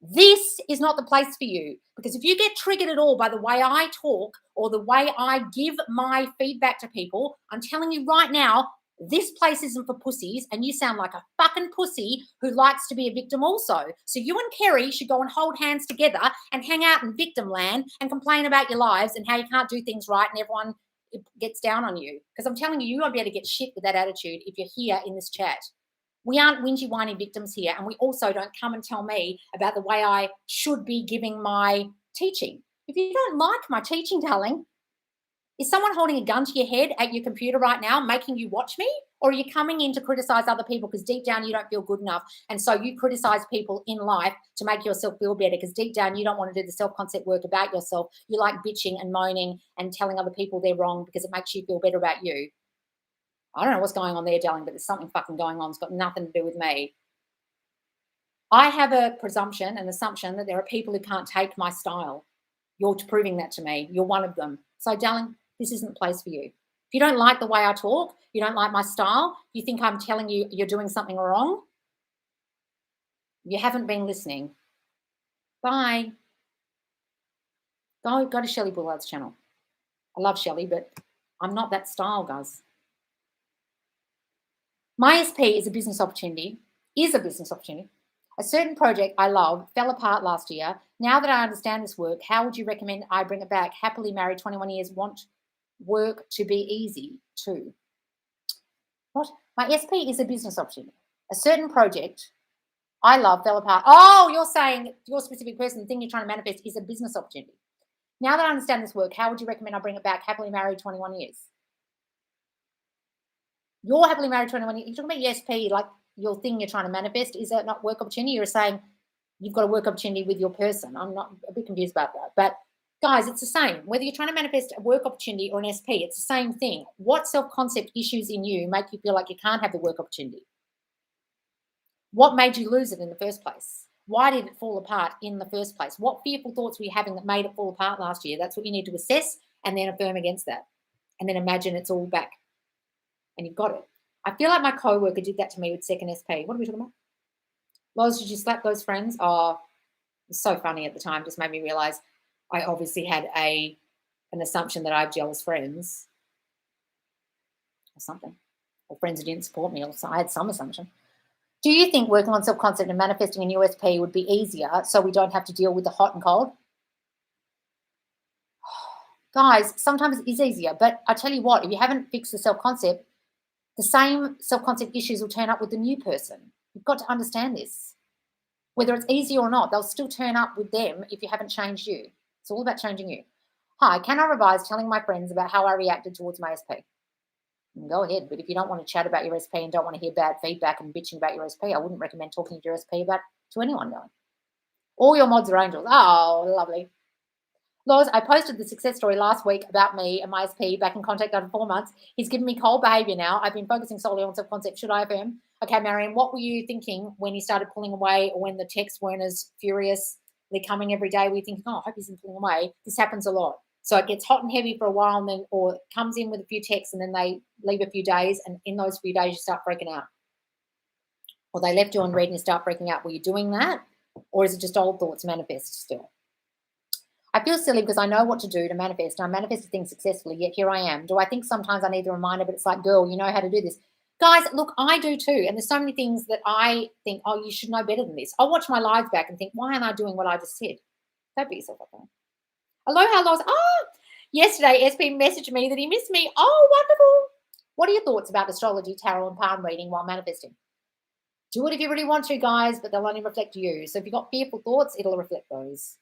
this is not the place for you, because if you get triggered at all by the way I talk or the way I give my feedback to people, I'm telling you right now, this place isn't for pussies, and you sound like a fucking pussy who likes to be a victim also. So you and Kerry should go and hold hands together and hang out in victim land and complain about your lives and how you can't do things right and everyone gets down on you. Because I'm telling you, you won't be able to get shit with that attitude if you're here in this chat. We aren't whingy, whiny victims here. And we also don't come and tell me about the way I should be giving my teaching. If you don't like my teaching, darling, is someone holding a gun to your head at your computer right now making you watch me? Or are you coming in to criticize other people because deep down you don't feel good enough? And so you criticize people in life to make yourself feel better because deep down you don't want to do the self-concept work about yourself. You like bitching and moaning and telling other people they're wrong because it makes you feel better about you. I don't know what's going on there, darling, but there's something fucking going on. It's got nothing to do with me. I have a presumption, an assumption that there are people who can't take my style. You're proving that to me. You're one of them. So, darling, this isn't the place for you. If you don't like the way I talk, you don't like my style, you think I'm telling you you're doing something wrong, you haven't been listening. Bye. Go to Shelley Bullard's channel. I love Shelley, but I'm not that style, guys. My SP is a business opportunity. A certain project I love fell apart last year. Now that I understand this work, how would you recommend I bring it back? Happily married, 21 years, want work to be easy too. What? My SP is a business opportunity. A certain project I love fell apart. Oh, you're saying your specific person, the thing you're trying to manifest is a business opportunity. Now that I understand this work, how would you recommend I bring it back? Happily married, 21 years. You're happily married 21 years. You're talking about ESP, like your thing you're trying to manifest. Is that not work opportunity? You're saying you've got a work opportunity with your person. I'm not a bit confused about that. But guys, it's the same. Whether you're trying to manifest a work opportunity or an SP, it's the same thing. What self-concept issues in you make you feel like you can't have the work opportunity? What made you lose it in the first place? Why did it fall apart in the first place? What fearful thoughts were you having that made it fall apart last year? That's what you need to assess and then affirm against that. And then imagine it's all back. And you've got it. I feel like my co-worker did that to me with second SP. What are we talking about? Loz, did you slap those friends? Oh, it was so funny at the time. Just made me realize I obviously had an assumption that I have jealous friends or something. Or friends who didn't support me. Also, I had some assumption. Do you think working on self-concept and manifesting a new SP would be easier so we don't have to deal with the hot and cold? Guys, sometimes it is easier. But I tell you what, if you haven't fixed the self-concept, the same self-concept issues will turn up with the new person. You've got to understand this. Whether it's easy or not, they'll still turn up with them if you haven't changed you. It's all about changing you. Hi, can I revise telling my friends about how I reacted towards my SP? Go ahead, but if you don't want to chat about your SP and don't want to hear bad feedback and bitching about your SP, I wouldn't recommend talking to your SP to anyone going. All your mods are angels. Oh, lovely. Loz, I posted the success story last week about me and my SP back in contact after 4 months. He's given me cold behaviour now. I've been focusing solely on self-concept. Should I affirm? Okay, Marion, what were you thinking when he started pulling away or when the texts weren't as furious? they're coming every day. We're thinking, oh, I hope he's not pulling away. This happens a lot. So it gets hot and heavy for a while, and then, or it comes in with a few texts, and then they leave a few days, and in those few days you start freaking out. Or they left you on read and you start freaking out. Were you doing that? Or is it just old thoughts manifest still? I feel silly because I know what to do to manifest. I manifested things successfully, yet here I am. Do I think sometimes I need the reminder, but it's like, girl, you know how to do this. Guys, look, I do too. And there's so many things that I think, oh, you should know better than this. I'll watch my lives back and think, why aren't I doing what I just said? Don't beat yourself up there. Aloha, Loz. Oh, yesterday SP messaged me that he missed me. Oh, wonderful. What are your thoughts about astrology, tarot, and palm reading while manifesting? Do it if you really want to, guys, but they'll only reflect you. So if you've got fearful thoughts, it'll reflect those.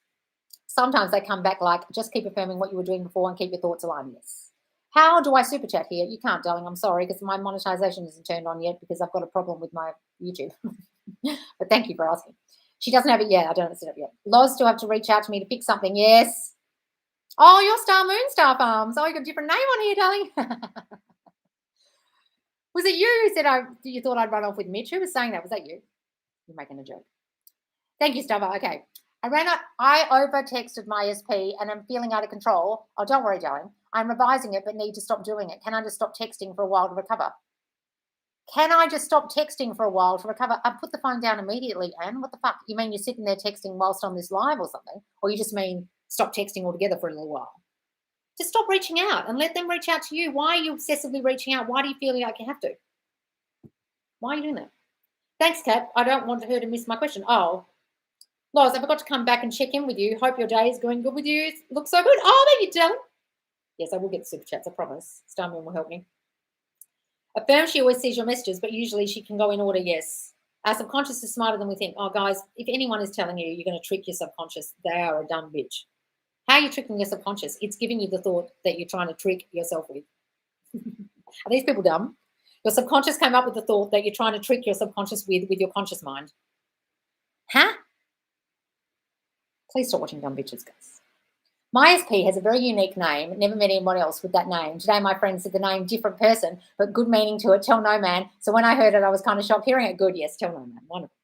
Sometimes they come back like, just keep affirming what you were doing before and keep your thoughts aligned. Yes. How do I super chat here? You can't, darling. I'm sorry, because my monetization isn't turned on yet because I've got a problem with my YouTube. But thank you for asking. She doesn't have it yet. I don't have it set up yet. Loz still have to reach out to me to pick something. Yes. Oh, your Star Moon Star Farms. Oh, you got a different name on here, darling. Was it you who said you thought I'd run off with Mitch? Who was saying that? Was that you? You're making a joke. Thank you, Stava. Okay. I over texted my SP and I'm feeling out of control. Oh, don't worry, darling. I'm revising it, but need to stop doing it. Can I just stop texting for a while to recover? Can I just stop texting for a while to recover? I put the phone down immediately, Anne. What the fuck? You mean you're sitting there texting whilst on this live or something? Or you just mean stop texting altogether for a little while? Just stop reaching out and let them reach out to you. Why are you obsessively reaching out? Why do you feel like you have to? Why are you doing that? Thanks, Kat. I don't want her to miss my question. Oh, Loz, I forgot to come back and check in with you. Hope your day is going good with you. Looks so good. Oh, thank you, Dylan. Yes, I will get super chats, I promise. Starman will help me. Affirm she always sees your messages, but usually she can go in order, yes. Our subconscious is smarter than we think. Oh, guys, if anyone is telling you you're going to trick your subconscious, they are a dumb bitch. How are you tricking your subconscious? It's giving you the thought that you're trying to trick yourself with. Are these people dumb? Your subconscious came up with the thought that you're trying to trick your subconscious with your conscious mind. Huh? Please stop watching dumb bitches, guys. My SP has a very unique name. Never met anyone else with that name. Today, my friend said the name different person, but good meaning to it. Tell no man. So when I heard it, I was kind of shocked. Hearing it, good. Yes, tell no man. Wonderful.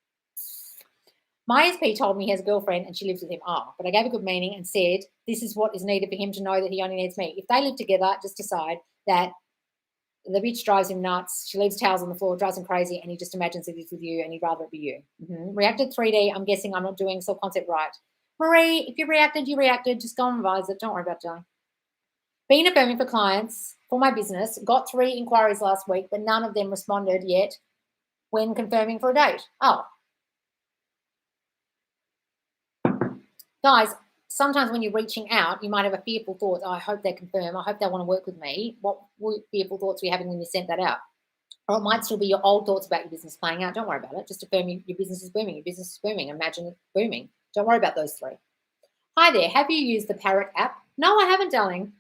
My SP told me he has a girlfriend and she lives with him. Oh, but I gave a good meaning and said this is what is needed for him to know that he only needs me. If they live together, just decide that the bitch drives him nuts. She leaves towels on the floor, drives him crazy, and he just imagines that he's with you and he'd rather it be you. Reacted 3D. I'm guessing I'm not doing self-concept right. Marie, if you reacted, you reacted. Just go and revise it. Don't worry about it, darling. Been affirming for clients for my business. Got 3 inquiries last week, but none of them responded yet when confirming for a date. Oh. Guys, sometimes when you're reaching out, you might have a fearful thought. Oh, I hope they confirm. I hope they want to work with me. What fearful thoughts were you having when you sent that out? Or it might still be your old thoughts about your business playing out. Don't worry about it. Just affirm your business is booming. Your business is booming. Imagine it booming. Don't worry about those 3. Hi there. Have you used the Parrot app? No, I haven't, darling.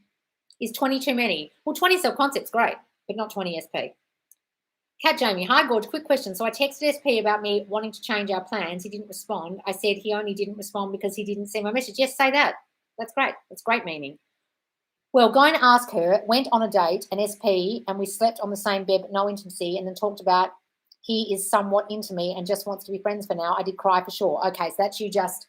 Is 20 too many? Well, 20 self-concept's great, but not 20 SP. Kat Jamie. Hi, Gorge. Quick question. So I texted SP about me wanting to change our plans. He didn't respond. I said he only didn't respond because he didn't see my message. Yes, say that. That's great. That's great meaning. Well, going to ask her, went on a date, an SP, and we slept on the same bed, but no intimacy, and then talked about he is somewhat into me and just wants to be friends for now. I did cry for sure. Okay, so that's you just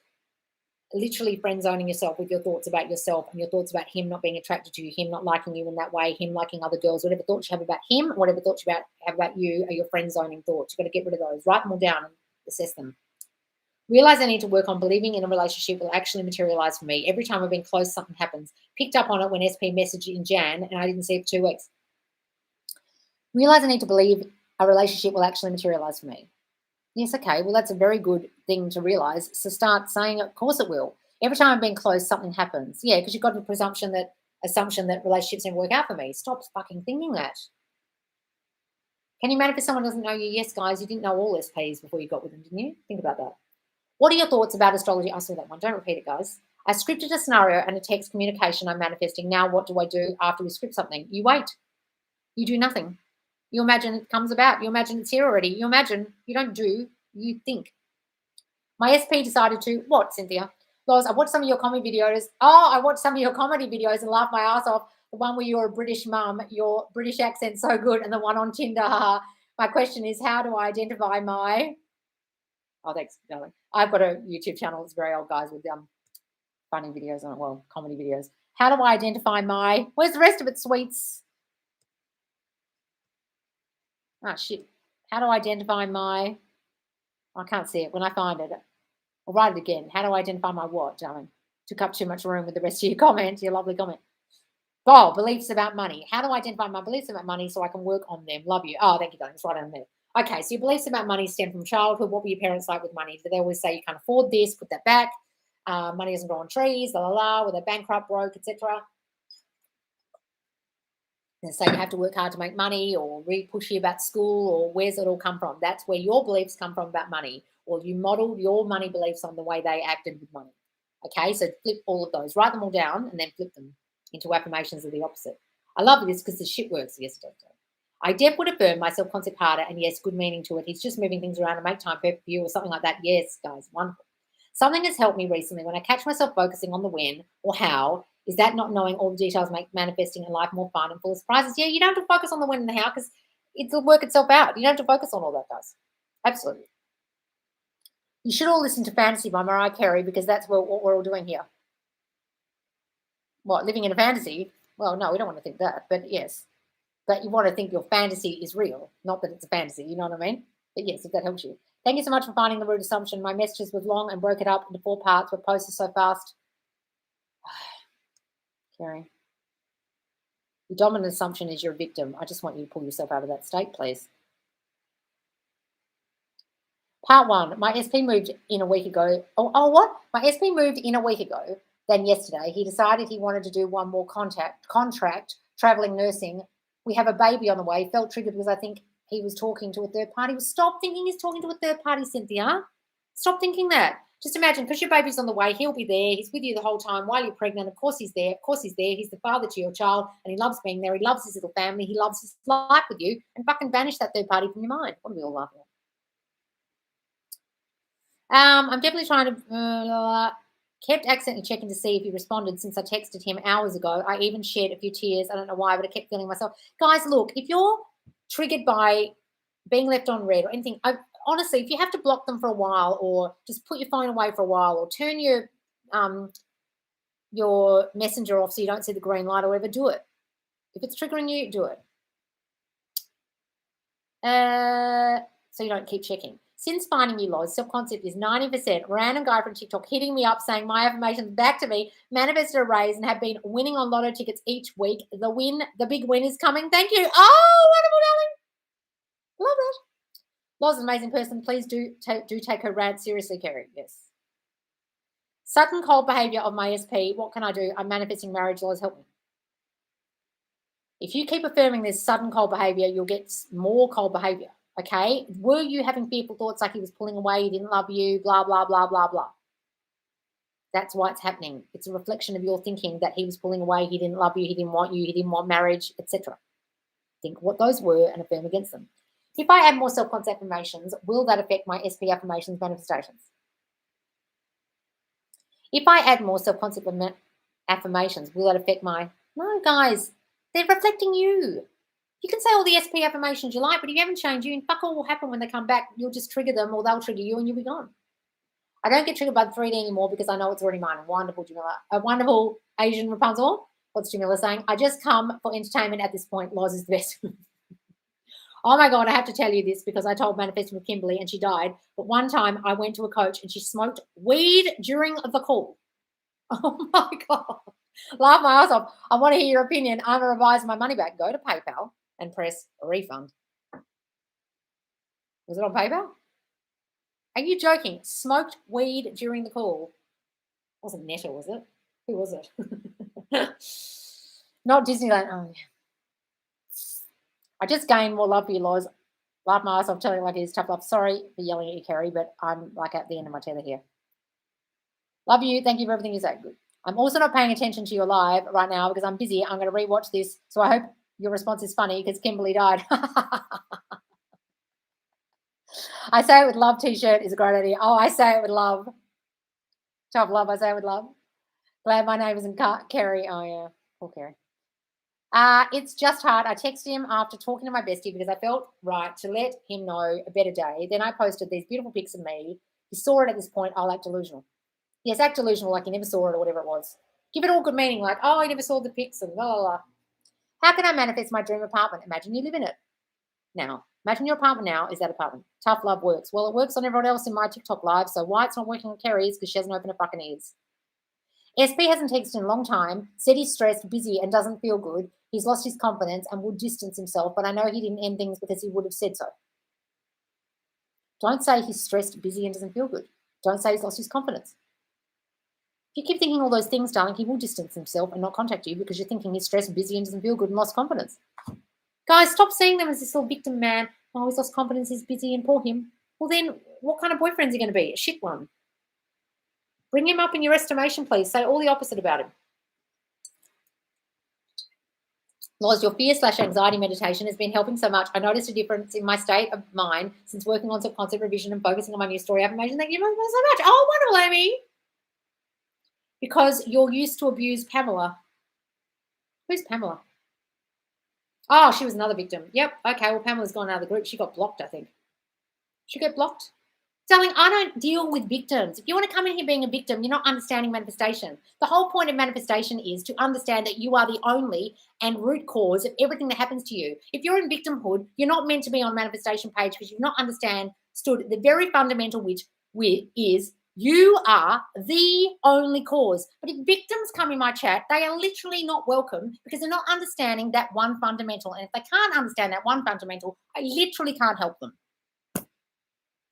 literally friend zoning yourself with your thoughts about yourself and your thoughts about him not being attracted to you, him not liking you in that way, him liking other girls, whatever thoughts you have about him, whatever thoughts you have about you are your friend zoning thoughts. You've got to get rid of those. Write them all down and assess them. Realize I need to work on believing in a relationship will actually materialize for me. Every time I've been close, something happens. Picked up on it when SP messaged in Jan and I didn't see it for 2 weeks. Realize I need to believe a relationship will actually materialize for me. Yes, okay, well, that's a very good thing to realize. So start saying, of course it will. Every time I've been close, something happens. Yeah, because you've got the assumption that relationships never work out for me. Stop fucking thinking that. Can you manifest someone who doesn't know you? Yes, guys, you didn't know all SPs before you got with them, didn't you? Think about that. What are your thoughts about astrology? I saw that one. Don't repeat it, guys. I scripted a scenario and a text communication I'm manifesting. Now what do I do after we script something? You wait. You do nothing. You imagine it comes about. You imagine it's here already. You imagine. You don't do. You think. My SP decided to, what, Cynthia? Loz, I watched some of your comedy videos. Oh, I watched some of your comedy videos and laughed my ass off. The one where you're a British mum, your British accent's so good, and the one on Tinder. My question is, how do I identify my... Oh, thanks, darling. I've got a YouTube channel. It's very old, guys, with funny videos on it. Well, comedy videos. How do I identify my? Where's the rest of it, sweets? Oh shit. How do I identify my? I can't see it. When I find it, I'll write it again. How do I identify my what, darling? Took up too much room with the rest of your comment. Your lovely comment. Goal, beliefs about money. How do I identify my beliefs about money so I can work on them? Love you. Oh, thank you, darling. It's right on there. Okay, so your beliefs about money stem from childhood. What were your parents like with money? Did they always say you can't afford this, put that back? Money doesn't grow on trees, la la la, were they bankrupt, broke, etc. And say you have to work hard to make money, or really push you about school, or where's it all come from? That's where your beliefs come from about money, or you modeled your money beliefs on the way they acted with money. Okay, so flip all of those, write them all down, and then flip them into affirmations of the opposite. I love this because the shit works. Yes, it does. I would affirm my self-concept harder, and yes, good meaning to it. He's just moving things around to make time perfect for you, or something like that. Yes, guys, wonderful. Something has helped me recently when I catch myself focusing on the when or how. Is that not knowing all the details make manifesting a life more fun and full of surprises? Yeah, you don't have to focus on the when and the how because it'll work itself out. You don't have to focus on all that, guys. Absolutely. You should all listen to Fantasy by Mariah Carey because that's what we're all doing here. What, living in a fantasy? Well, no, we don't want to think that, but yes. But you want to think your fantasy is real, not that it's a fantasy. You know what I mean? But yes, if that helps you. Thank you so much for finding the root assumption. My messages was long and broke it up into 4 parts, but posted so fast. Carrie. The dominant assumption is you're a victim. I just want you to pull yourself out of that state, please. Part 1. My SP moved in a week ago. Oh, what? My SP moved in a week ago. Then yesterday, he decided he wanted to do one more contract, traveling nursing. We have a baby on the way. Felt triggered because I think he was talking to a third party. Stop thinking he's talking to a third party, Cynthia. Stop thinking that. Just imagine, because your baby's on the way, he'll be there. He's with you the whole time while you're pregnant. Of course he's there. Of course he's there. He's the father to your child, and he loves being there. He loves his little family. He loves his life with you. And fucking banish that third party from your mind. What are we all laughing at? I'm definitely trying to... kept accidentally checking to see if he responded since I texted him hours ago. I even shed a few tears. I don't know why, but I kept feeling myself. Guys, look, if you're triggered by being left on red or anything, honestly, if you have to block them for a while or just put your phone away for a while or turn your messenger off so you don't see the green light or whatever, do it. If it's triggering you, do it. So you don't keep checking. Since finding you, Loz, self-concept is 90%. Random guy from TikTok hitting me up saying my affirmations back to me, manifested a raise, and have been winning on lotto tickets each week. The big win is coming. Thank you. Oh, wonderful, darling. Love it. Loz is an amazing person. Please do take her rant seriously, Kerry. Yes. Sudden cold behavior of my SP. What can I do? I'm manifesting marriage. Loz, help me. If you keep affirming this sudden cold behavior, you'll get more cold behavior. Okay, were you having fearful thoughts like he was pulling away, he didn't love you, blah, blah, blah, blah, blah? That's why it's happening. It's a reflection of your thinking that he was pulling away, he didn't love you, he didn't want you, he didn't want marriage, etc. Think what those were and affirm against them. If I add more self-concept affirmations, will that affect my SP affirmations manifestations? If I add more self-concept affirmations, will that affect my... No, guys, they're reflecting you. You can say all the SP affirmations you like, but if you haven't changed you, and fuck all will happen when they come back. You'll just trigger them or they'll trigger you and you'll be gone. I don't get triggered by the 3D anymore because I know it's already mine. Wonderful, Jamila. A wonderful Asian Rapunzel. What's Jamila saying? I just come for entertainment at this point. Loz is the best. Oh my God, I have to tell you this because I told Manifesting with Kimberly and she died. But one time I went to a coach and she smoked weed during the call. Oh my God. Laugh my ass off. I want to hear your opinion. I'm revising my money back. Go to PayPal and press a refund. Was it on PayPal? Are you joking? Smoked weed during the call. It wasn't Netta, was it? Who was it? Not Disneyland. Oh, yeah. I just gained more love for you, Loz. Laugh my ass off, telling you like it is tough love. Sorry for yelling at you, Kerry, but I'm like at the end of my tether here. Love you. Thank you for everything you say. Good. I'm also not paying attention to your live right now because I'm busy. I'm going to rewatch this. So I hope your response is funny because Kimberly died. I say it with love t-shirt is a great idea. Oh, I say it with love. Tough love. I say it with love. Glad my name isn't Kerry. Oh, yeah. Poor Kerry. It's just hard. I texted him after talking to my bestie because I felt right to let him know a better day. Then I posted these beautiful pics of me You saw it at this point, I'll act delusional. Yes, act delusional like you never saw it or whatever it was. Give it all good meaning, like, oh, I never saw the pics and blah, blah, blah. How can I manifest my dream apartment? Imagine you live in it now. Imagine your apartment now is that apartment. Tough love works. Well, it works on everyone else in my TikTok live, so why it's not working on Kerry's because she hasn't opened her fucking ears. SP hasn't texted in a long time, said he's stressed, busy, and doesn't feel good. He's lost his confidence and would distance himself, but I know he didn't end things because he would have said so. Don't say he's stressed, busy, and doesn't feel good. Don't say he's lost his confidence. If you keep thinking all those things, darling, he will distance himself and not contact you because you're thinking he's stressed, busy, and doesn't feel good and lost confidence. Guys, stop seeing them as this little victim man. Oh, he's lost confidence, he's busy, and poor him. Well, then what kind of boyfriend's he going to be? A shit one. Bring him up in your estimation, please. Say all the opposite about him. Loz, your fear/anxiety meditation has been helping so much. I noticed a difference in my state of mind since working on subconscious revision and focusing on my new story affirmation. Thank you so much. Oh, wonderful, Amy. Because you're used to abuse Pamela. Who's Pamela? Oh, she was another victim. Yep. Okay, well, Pamela's gone out of the group. She got blocked, I think. She got blocked? Darling, I don't deal with victims. If you want to come in here being a victim, you're not understanding manifestation. The whole point of manifestation is to understand that you are the only and root cause of everything that happens to you. If you're in victimhood, you're not meant to be on manifestation page because you've not understood the very fundamental which is you are the only cause. But if victims come in my chat, they are literally not welcome because they're not understanding that one fundamental. And if they can't understand that one fundamental, I literally can't help them.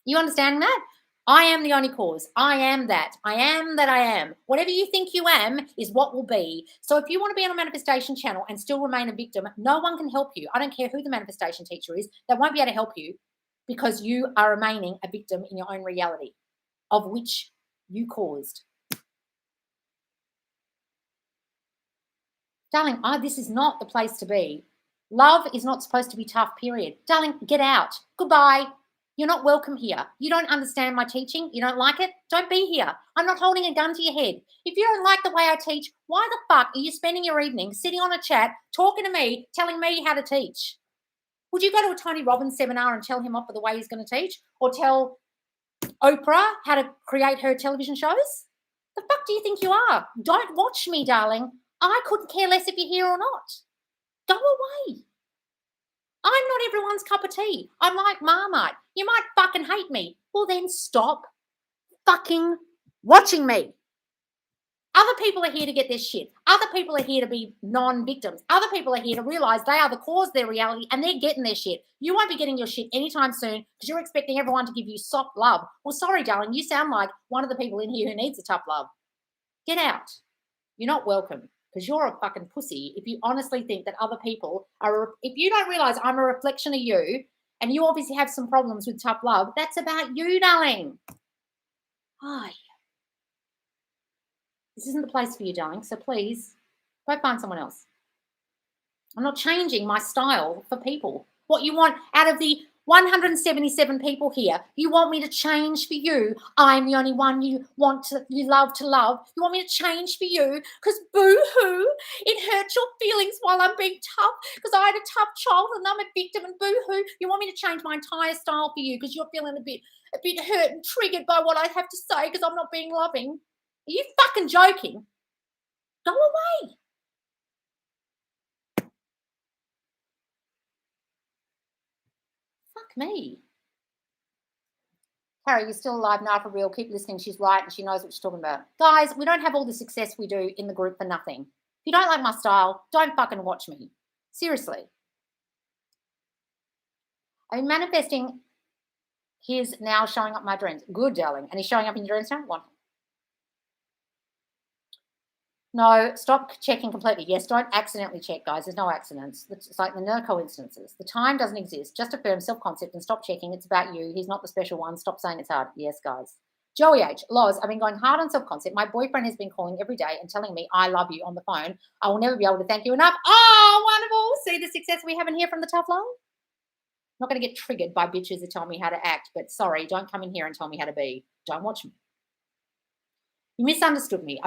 You understand that? I am the only cause. I am that. I am that I am. Whatever you think you am is what will be. So if you want to be on a manifestation channel and still remain a victim, no one can help you. I don't care who the manifestation teacher is. They won't be able to help you because you are remaining a victim in your own reality of which you caused. Darling, this is not the place to be. Love is not supposed to be tough, period. Darling, get out. Goodbye. You're not welcome here. You don't understand my teaching. You don't like it. Don't be here. I'm not holding a gun to your head. If you don't like the way I teach, why the fuck are you spending your evening sitting on a chat, talking to me, telling me how to teach? Would you go to a Tony Robbins seminar and tell him off for the way he's going to teach? Or tell Oprah how to create her television shows? The fuck do you think you are? Don't watch me, darling. I couldn't care less if you're here or not. Go away. I'm not everyone's cup of tea. I'm like Marmite. You might fucking hate me. Well, then stop fucking watching me. Other people are here to get their shit. Other people are here to be non-victims. Other people are here to realize they are the cause of their reality and they're getting their shit. You won't be getting your shit anytime soon because you're expecting everyone to give you soft love. Well, sorry, darling, you sound like one of the people in here who needs a tough love. Get out. You're not welcome. Because you're a fucking pussy if you honestly think that other people are, if you don't realize I'm a reflection of you and you obviously have some problems with tough love, that's about you, darling. Hi. This isn't the place for you, darling, so please go find someone else. I'm not changing my style for people. What you want out of the 177 people here, you want me to change for you. I'm the only one you love to love. You want me to change for you because boo-hoo, it hurts your feelings while I'm being tough because I had a tough childhood and I'm a victim and boo-hoo. You want me to change my entire style for you because you're feeling a bit hurt and triggered by what I have to say because I'm not being loving. Are you fucking joking? Go away. Fuck me. Harry, you're still alive now for real. Keep listening. She's right and she knows what she's talking about. Guys, we don't have all the success we do in the group for nothing. If you don't like my style, don't fucking watch me. Seriously. I'm manifesting his now showing up in my dreams. Good, darling. And he's showing up in your dreams now? Wonderful. No, stop checking completely. Yes, don't accidentally check, guys. There's no accidents. It's like no coincidences. The time doesn't exist. Just affirm self-concept and stop checking. It's about you. He's not the special one. Stop saying it's hard. Yes, guys. Joey H. Loz, I've been going hard on self-concept. My boyfriend has been calling every day and telling me I love you on the phone. I will never be able to thank you enough. Oh, wonderful. See the success we have in here from the tough love? I'm not going to get triggered by bitches that tell me how to act, but sorry, don't come in here and tell me how to be. Don't watch me. You misunderstood me.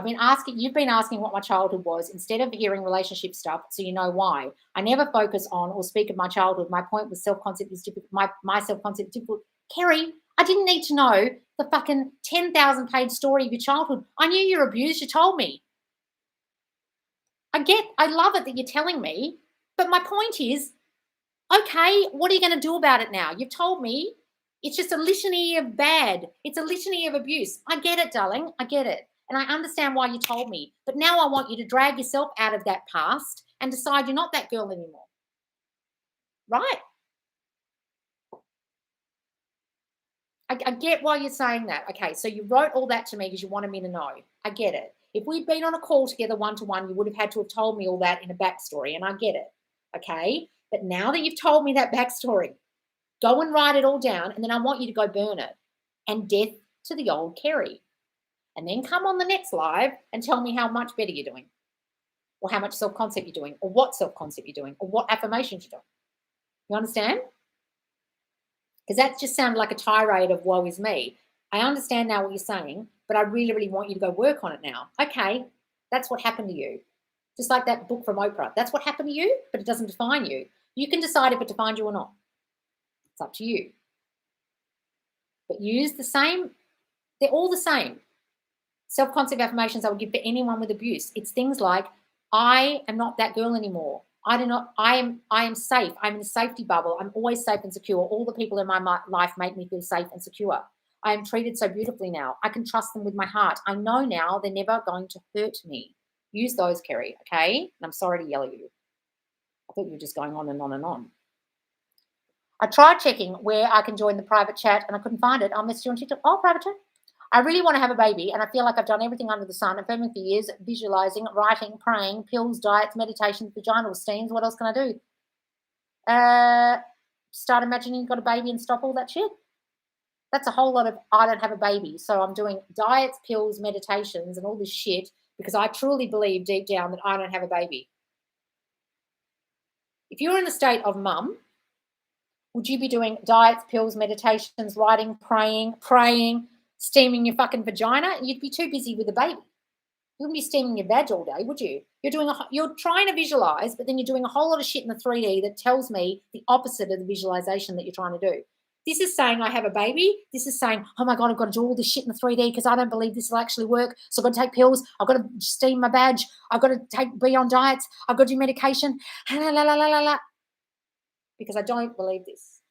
You've been asking what my childhood was instead of hearing relationship stuff, so you know why. I never focus on or speak of my childhood. My point was self-concept is difficult. My self-concept is difficult. Kerry, I didn't need to know the fucking 10,000 page story of your childhood. I knew you were abused. You told me. I love it that you're telling me. But my point is, okay, what are you going to do about it now? You've told me it's just a litany of bad. It's a litany of abuse. I get it, darling. I get it. And I understand why you told me. But now I want you to drag yourself out of that past and decide you're not that girl anymore. Right? I get why you're saying that. Okay, so you wrote all that to me because you wanted me to know. I get it. If we'd been on a call together one-to-one, you would have had to have told me all that in a backstory, and I get it. Okay? But now that you've told me that backstory, go and write it all down, and then I want you to go burn it. And death to the old Kerry. And then come on the next live and tell me how much better you're doing, or how much self-concept you're doing, or what self-concept you're doing, or what affirmations you're doing. You understand? Because that just sounded like a tirade of woe is me. I understand now what you're saying, but I really, really want you to go work on it now. Okay, that's what happened to you. Just like that book from Oprah. That's what happened to you, but it doesn't define you. You can decide if it defines you or not. It's up to you. But use the same, they're all the same. Self-concept affirmations I would give for anyone with abuse. It's things like, I am not that girl anymore. I am safe. I'm in a safety bubble. I'm always safe and secure. All the people in my life make me feel safe and secure. I am treated so beautifully now. I can trust them with my heart. I know now they're never going to hurt me. Use those, Kerry, okay? And I'm sorry to yell at you. I thought you were just going on and on and on. I tried checking where I can join the private chat and I couldn't find it. I'll message you on TikTok. Oh, private chat. I really want to have a baby and I feel like I've done everything under the sun, affirming for years, visualizing, writing, praying, pills, diets, meditations, vaginal steams. What else can I do? Start imagining you've got a baby and stop all that shit. That's a whole lot of I don't have a baby. So I'm doing diets, pills, meditations, and all this shit because I truly believe deep down that I don't have a baby. If you're in the state of mum, would you be doing diets, pills, meditations, writing, praying, steaming your fucking vagina? You'd be too busy with the baby. You wouldn't be steaming your vag all day, would you? You're trying to visualize, but then you're doing a whole lot of shit in the 3D that tells me the opposite of the visualization that you're trying to do. This is saying I have a baby. This is saying, oh my God, I've got to do all this shit in the 3D because I don't believe this will actually work. So I've got to take pills. I've got to steam my badge. I've got to be on diets. I've got to do medication. Because I don't believe this.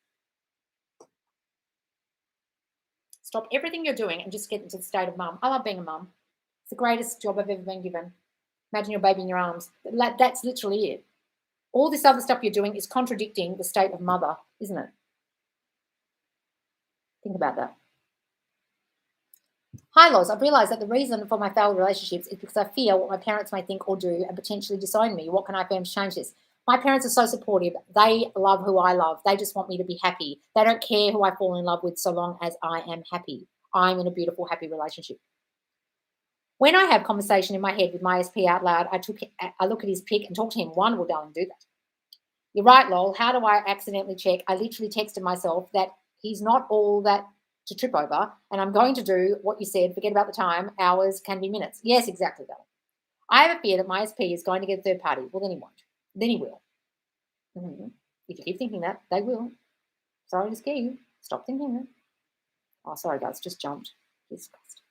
Stop everything you're doing and just get into the state of mum. I love being a mum. It's the greatest job I've ever been given. Imagine your baby in your arms. That's literally it. All this other stuff you're doing is contradicting the state of mother, isn't it? Think about that. Hi, Loz. I've realised that the reason for my failed relationships is because I fear what my parents may think or do and potentially disown me. What can I affirm to change this? My parents are so supportive. They love who I love. They just want me to be happy. They don't care who I fall in love with so long as I am happy. I'm in a beautiful, happy relationship. When I have conversation in my head with my SP out loud, I look at his pic and talk to him. Wonderful, darling, do that. You're right, lol. How do I accidentally check? I literally texted myself that he's not all that to trip over, and I'm going to do what you said. Forget about the time. Hours can be minutes. Yes, exactly, darling. I have a fear that my SP is going to get a third party. Well, then he won't. Then he will. Mm-hmm. If you keep thinking that, they will. Sorry to scare you. Stop thinking that. Oh, sorry, guys. Just jumped. Disgusting.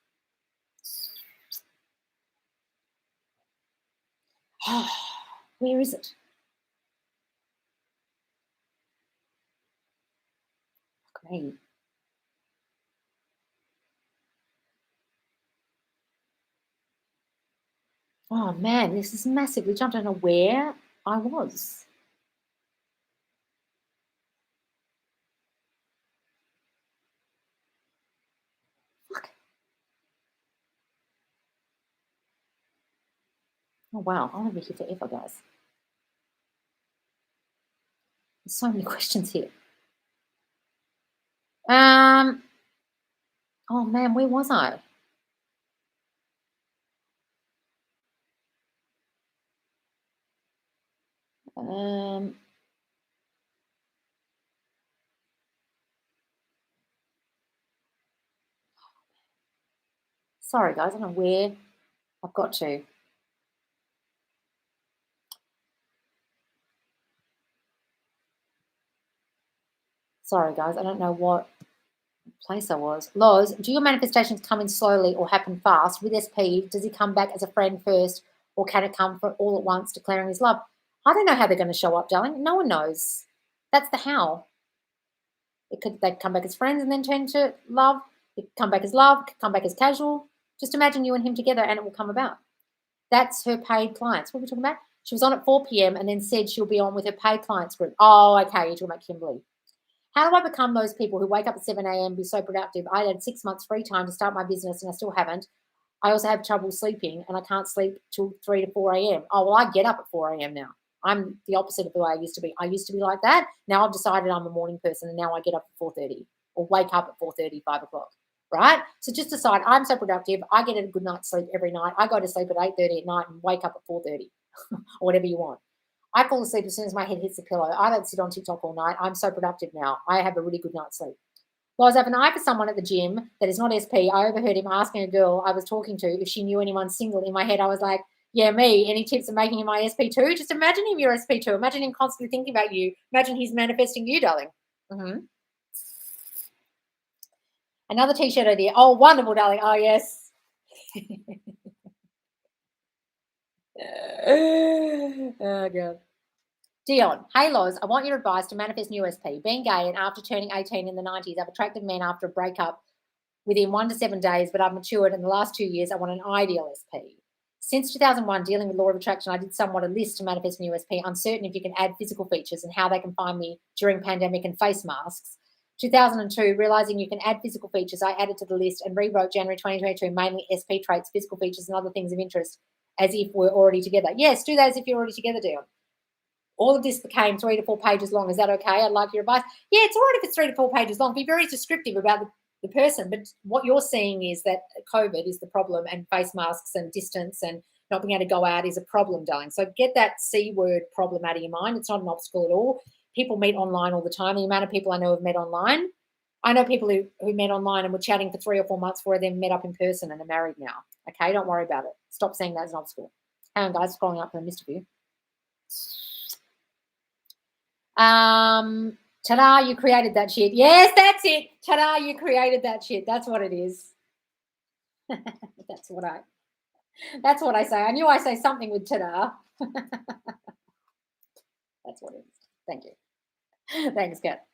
Where is it? Fuck me. Oh man, this is massively jumped. I don't know where I was. Fuck. Oh wow, I'll be here forever, guys. There's so many questions here. Oh man, where was I? Sorry guys, I don't know where I've got to. Sorry guys, I don't know what place I was. Loz, do your manifestations come in slowly or happen fast? With SP, does he come back as a friend first or can it come for all at once declaring his love? I don't know how they're going to show up, darling. No one knows. That's the how. They come back as friends and then turn to love. It could come back as love, could come back as casual. Just imagine you and him together and it will come about. That's her paid clients. What are we talking about? She was on at 4 p.m. and then said she'll be on with her paid clients group. Oh, okay. You're talking about Kimberly. How do I become those people who wake up at 7 a.m., be so productive? I had 6 months free time to start my business and I still haven't. I also have trouble sleeping and I can't sleep till 3 to 4 a.m. Oh, well, I get up at 4 a.m. now. I'm the opposite of the way I used to be. I used to be like that. Now I've decided I'm a morning person and now I get up at 4:30 or wake up at 4:30, 5 o'clock, right? So just decide I'm so productive. I get a good night's sleep every night. I go to sleep at 8:30 at night and wake up at 4:30 or whatever you want. I fall asleep as soon as my head hits the pillow. I don't sit on TikTok all night. I'm so productive now. I have a really good night's sleep. Well, I was having an eye for someone at the gym that is not SP. I overheard him asking a girl I was talking to if she knew anyone single. In my head, I was like, yeah, me. Any tips on making him my SP2? Just imagine him your SP2. Imagine him constantly thinking about you. Imagine he's manifesting you, darling. Mm-hmm. Another T-shirt idea. Oh, wonderful, darling. Oh, yes. Oh, God. Dion, hey Loz, I want your advice to manifest new SP. Being gay and after turning 18 in the 90s, I've attracted men after a breakup within 1 to 7 days, but I've matured in the last 2 years. I want an ideal SP. Since 2001, dealing with law of attraction, I did somewhat a list to manifest new SP, uncertain if you can add physical features and how they can find me during pandemic and face masks. 2002, realizing you can add physical features, I added to the list and rewrote January 2022, mainly SP traits, physical features, and other things of interest as if we're already together. Yes, do that as if you're already together, Dion. All of this became 3 to 4 pages long. Is that okay? I'd like your advice. Yeah, it's all right if it's 3 to 4 pages long. Be very descriptive about the person. But what you're seeing is that COVID is the problem and face masks and distance and not being able to go out is a problem, darling. So get that C word problem out of your mind. It's not an obstacle at all. People meet online all the time. The amount of people I know have met online. I know people who met online and were chatting for 3 or 4 months before they met up in person and are married now. Okay, don't worry about it. Stop saying that as an obstacle. Hang on, guys, scrolling up for a missed a few. Ta-da, you created that shit. Yes, that's it. Ta-da, you created that shit. That's what it is. That's what I say. I knew I say something with ta-da. That's what it is. Thank you. Thanks, Kat.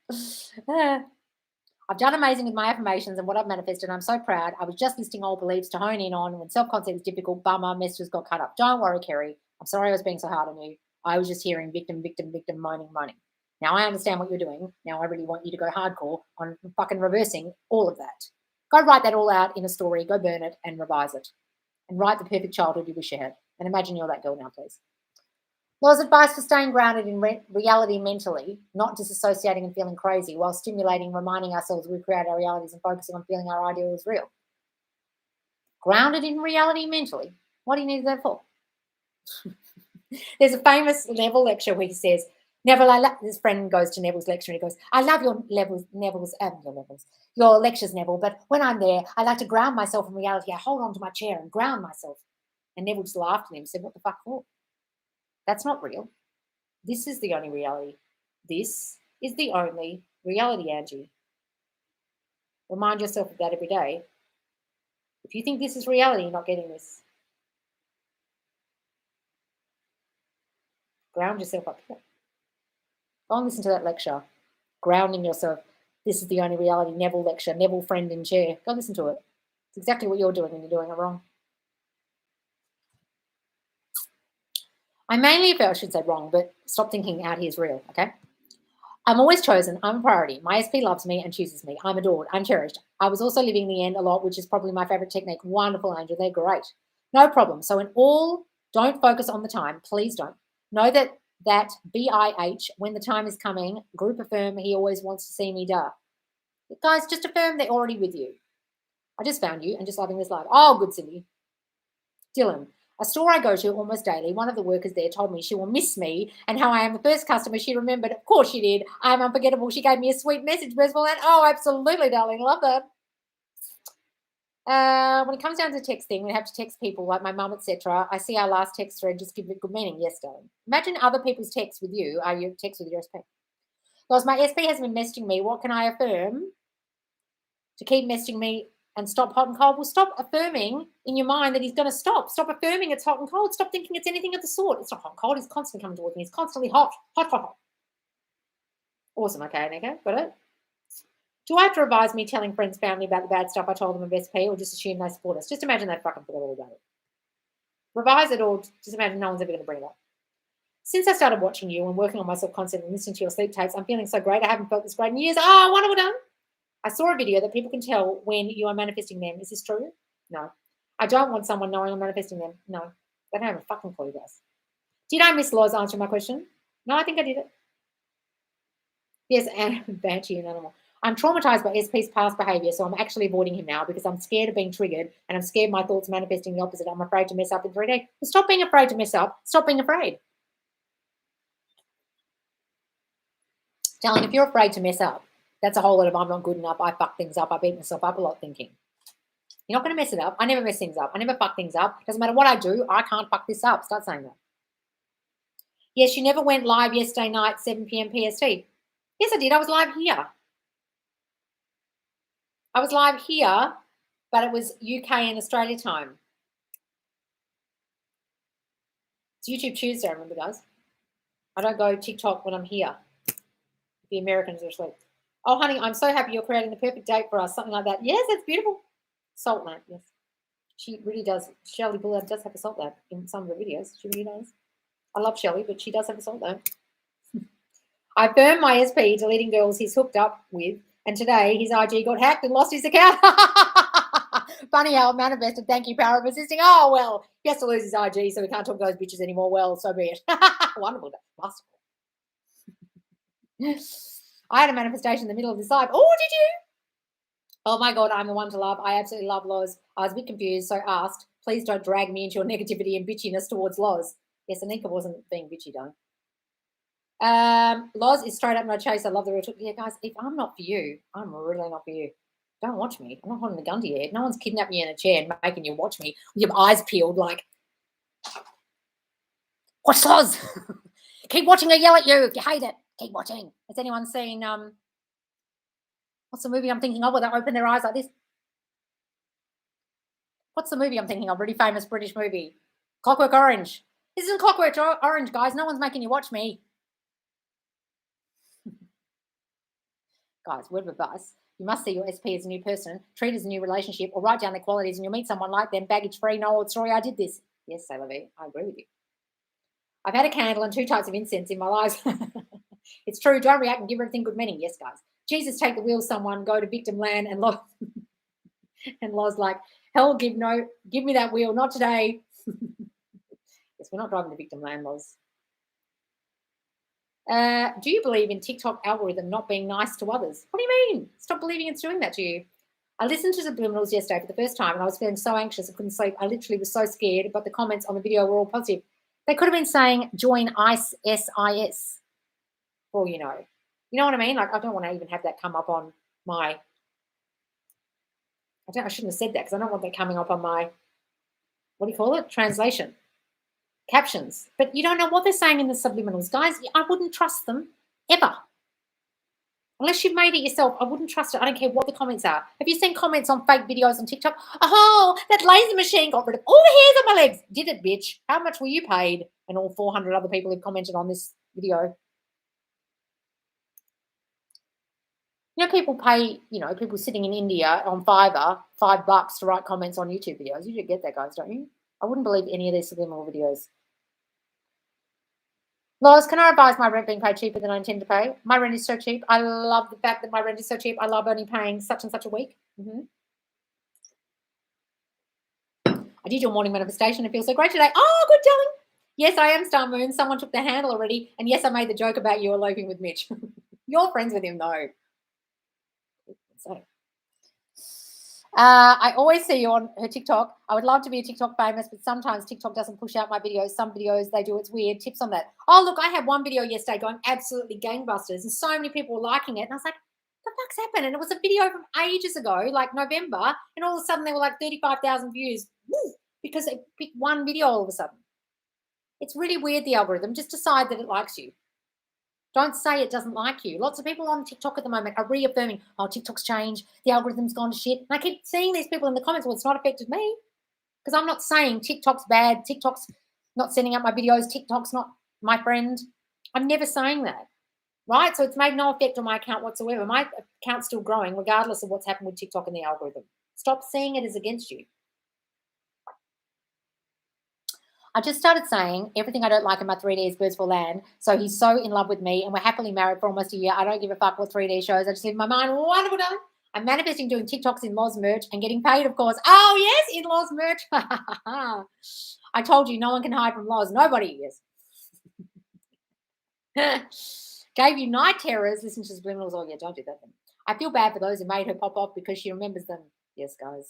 I've done amazing with my affirmations and what I've manifested. I'm so proud. I was just listing old beliefs to hone in on when self-concept is difficult. Bummer, messages got cut up. Don't worry, Kerry. I'm sorry I was being so hard on you. I was just hearing victim, victim, victim, moaning, moaning. Now I understand what you're doing. Now I really want you to go hardcore on fucking reversing all of that. Go write that all out in a story. Go burn it and revise it. And write the perfect childhood you wish you had. And imagine you're that girl now, please. Law's advice for staying grounded in reality mentally, not disassociating and feeling crazy, while stimulating, reminding ourselves we create our realities and focusing on feeling our ideal is real. Grounded in reality mentally. What do you need that for? There's a famous Neville lecture where he says, Neville, his friend goes to Neville's lecture and he goes, I love your lectures, Neville, but when I'm there, I like to ground myself in reality. I hold on to my chair and ground myself. And Neville just laughed at him and said, what the fuck for? That's not real. This is the only reality. This is the only reality, Angie. Remind yourself of that every day. If you think this is reality, you're not getting this. Ground yourself up here. Go and listen to that lecture. Grounding yourself. This is the only reality. Neville lecture. Neville friend in chair. Go listen to it. It's exactly what you're doing when you're doing it wrong. I mainly feel I should say wrong, but stop thinking out here is real, okay? I'm always chosen. I'm a priority. My SP loves me and chooses me. I'm adored. I'm cherished. I was also living the end a lot, which is probably my favorite technique. Wonderful, Angel. They're great. No problem. So in all, don't focus on the time. Please don't. Know that BIH, when the time is coming, group affirm, he always wants to see me da. Guys, just affirm they're already with you. I just found you and just loving this life. Oh, good, Cindy. Dylan, a store I go to almost daily, one of the workers there told me she will miss me and how I am the first customer she remembered. Of course she did. I am unforgettable. She gave me a sweet message. Where's all that? Oh, absolutely, darling. Love that. When it comes down to texting, we have to text people like my mum, etc. I see our last text thread, just give it good meaning. Yes, darling. Imagine other people's texts with you. Are you text with your SP? Because my SP has been messaging me. What can I affirm? to keep messaging me and stop hot and cold. Well, stop affirming in your mind that he's going to stop. Stop affirming it's hot and cold. Stop thinking it's anything of the sort. It's not hot and cold. He's constantly coming towards me. He's constantly hot, hot, hot, hot. Awesome. Okay, Nico, got it. Do I have to revise me telling friends, family about the bad stuff I told them of SP, or just assume they support us? Just imagine they fucking forgot all about it. Revise it, or just imagine no one's ever going to bring it up. Since I started watching you and working on myself constantly and listening to your sleep tapes, I'm feeling so great. I haven't felt this great in years. Oh, wonderful done. I saw a video that people can tell when you are manifesting them. Is this true? No. I don't want someone knowing I'm manifesting them. No. They don't have a fucking clue, guys. Did I miss Loz answering my question? No, I think I did it. Yes, and Banshee and Animal. I'm traumatized by SP's past behavior, so I'm actually avoiding him now because I'm scared of being triggered and I'm scared my thoughts manifesting the opposite. I'm afraid to mess up in 3 days. Well, stop being afraid to mess up. Stop being afraid. Darling, if you're afraid to mess up, that's a whole lot of I'm not good enough, I fuck things up, I beat myself up a lot thinking. You're not going to mess it up. I never mess things up. I never fuck things up. Doesn't matter what I do, I can't fuck this up. Start saying that. Yes, you never went live yesterday night, 7 p.m. PST. Yes, I did. I was live here. I was live here, but it was UK and Australia time. It's YouTube Tuesday, remember, guys. I don't go TikTok when I'm here. The Americans are asleep. Oh, honey, I'm so happy you're creating the perfect date for us. Something like that. Yes, that's beautiful. Salt lamp, yes. She really does. Shelley Bullard does have a salt lamp in some of her videos. She really does. I love Shelley, but she does have a salt lamp. I burned my SP deleting girls he's hooked up with, and today his IG got hacked and lost his account. Funny how it manifested. Thank you, power of assisting. Oh, well, he has to lose his IG, so we can't talk to those bitches anymore. Well, so be it. Wonderful. Masterful. I had a manifestation in the middle of this live. Oh, did you? Oh, my God, I'm the one to love. I absolutely love Loz. I was a bit confused, so asked, please don't drag me into your negativity and bitchiness towards Loz. Yes, Anika wasn't being bitchy, though. Loz is straight up no chase. I love the real talk. Yeah, guys, if I'm not for you, I'm really not for you. Don't watch me. I'm not holding the gun to your head. No one's kidnapping you in a chair and making you watch me with your eyes peeled like, watch Loz. Keep watching her yell at you if you hate it. Keep watching. Has anyone seen, what's the movie I'm thinking of where they open their eyes like this? What's the movie I'm thinking of? Really famous British movie. Clockwork Orange. This isn't Clockwork Orange, guys. No one's making you watch me. Guys, word of advice. You must see your SP as a new person, treat it as a new relationship, or write down their qualities and you'll meet someone like them, baggage-free, no old story, I did this. Yes, Sailor V, I agree with you. I've had a candle and 2 types of incense in my life. It's true, don't react and give everything good meaning. Yes, guys. Jesus, take the wheel, someone, go to victim land and Loz, and Loz like, hell, give me that wheel, not today. Yes, we're not driving to victim land, Loz. Do you believe in TikTok algorithm not being nice to others? What do you mean? Stop believing it's doing that to you. I listened to subliminals yesterday for the first time and I was feeling so anxious I couldn't sleep. I literally was so scared, but the comments on the video were all positive. They could have been saying, join ICE, SIS. Well, you know what I mean? Like, I don't want to even have that come up on my, I shouldn't have said that because I don't want that coming up on my, what do you call it? Translation. Captions. But you don't know what they're saying in the subliminals. Guys, I wouldn't trust them ever. Unless you've made it yourself, I wouldn't trust it. I don't care what the comments are. Have you seen comments on fake videos on TikTok? Oh, that laser machine got rid of all the hairs on my legs. Did it, bitch? How much were you paid? And all 400 other people who've commented on this video. People pay, people sitting in India on Fiverr, $5 to write comments on YouTube videos. You do get that, guys, don't you? I wouldn't believe any of these subliminal videos. Loz, can I advise my rent being paid cheaper than I intend to pay? My rent is so cheap. I love the fact that my rent is so cheap. I love only paying such and such a week. I did your morning manifestation. It feels so great today. Oh, good, darling. Yes, I am Star Moon. Someone took the handle already. And yes, I made the joke about you eloping with Mitch. You're friends with him, though. So, I always see you on her TikTok. I would love to be a TikTok famous, but sometimes TikTok doesn't push out my videos. Some videos they do, it's weird. Tips on that. Oh, look, I had one video yesterday going absolutely gangbusters, and so many people were liking it. And I was like, what the fuck's happened? And it was a video from ages ago, like November, and all of a sudden there were like 35,000 views. Woo, because they picked one video all of a sudden. It's really weird, the algorithm. Just decide that it likes you. Don't say it doesn't like you. Lots of people on TikTok at the moment are reaffirming, oh, TikTok's changed, the algorithm's gone to shit. And I keep seeing these people in the comments, well, it's not affected me. Because I'm not saying TikTok's bad, TikTok's not sending out my videos, TikTok's not my friend. I'm never saying that, right? So it's made no effect on my account whatsoever. My account's still growing regardless of what's happened with TikTok and the algorithm. Stop seeing it as against you. I just started saying everything I don't like in my 3D is birds for land. So he's so in love with me and we're happily married for almost a year. I don't give a fuck what 3D shows. I just live my mind. Wonderful day. I'm manifesting doing TikToks in-laws merch and getting paid, of course. Oh, yes, in-laws merch. I told you no one can hide from laws. Nobody is. Gave you night terrors. Listen to subliminals. Oh, yeah, don't do that then. I feel bad for those who made her pop off because she remembers them. Yes, guys.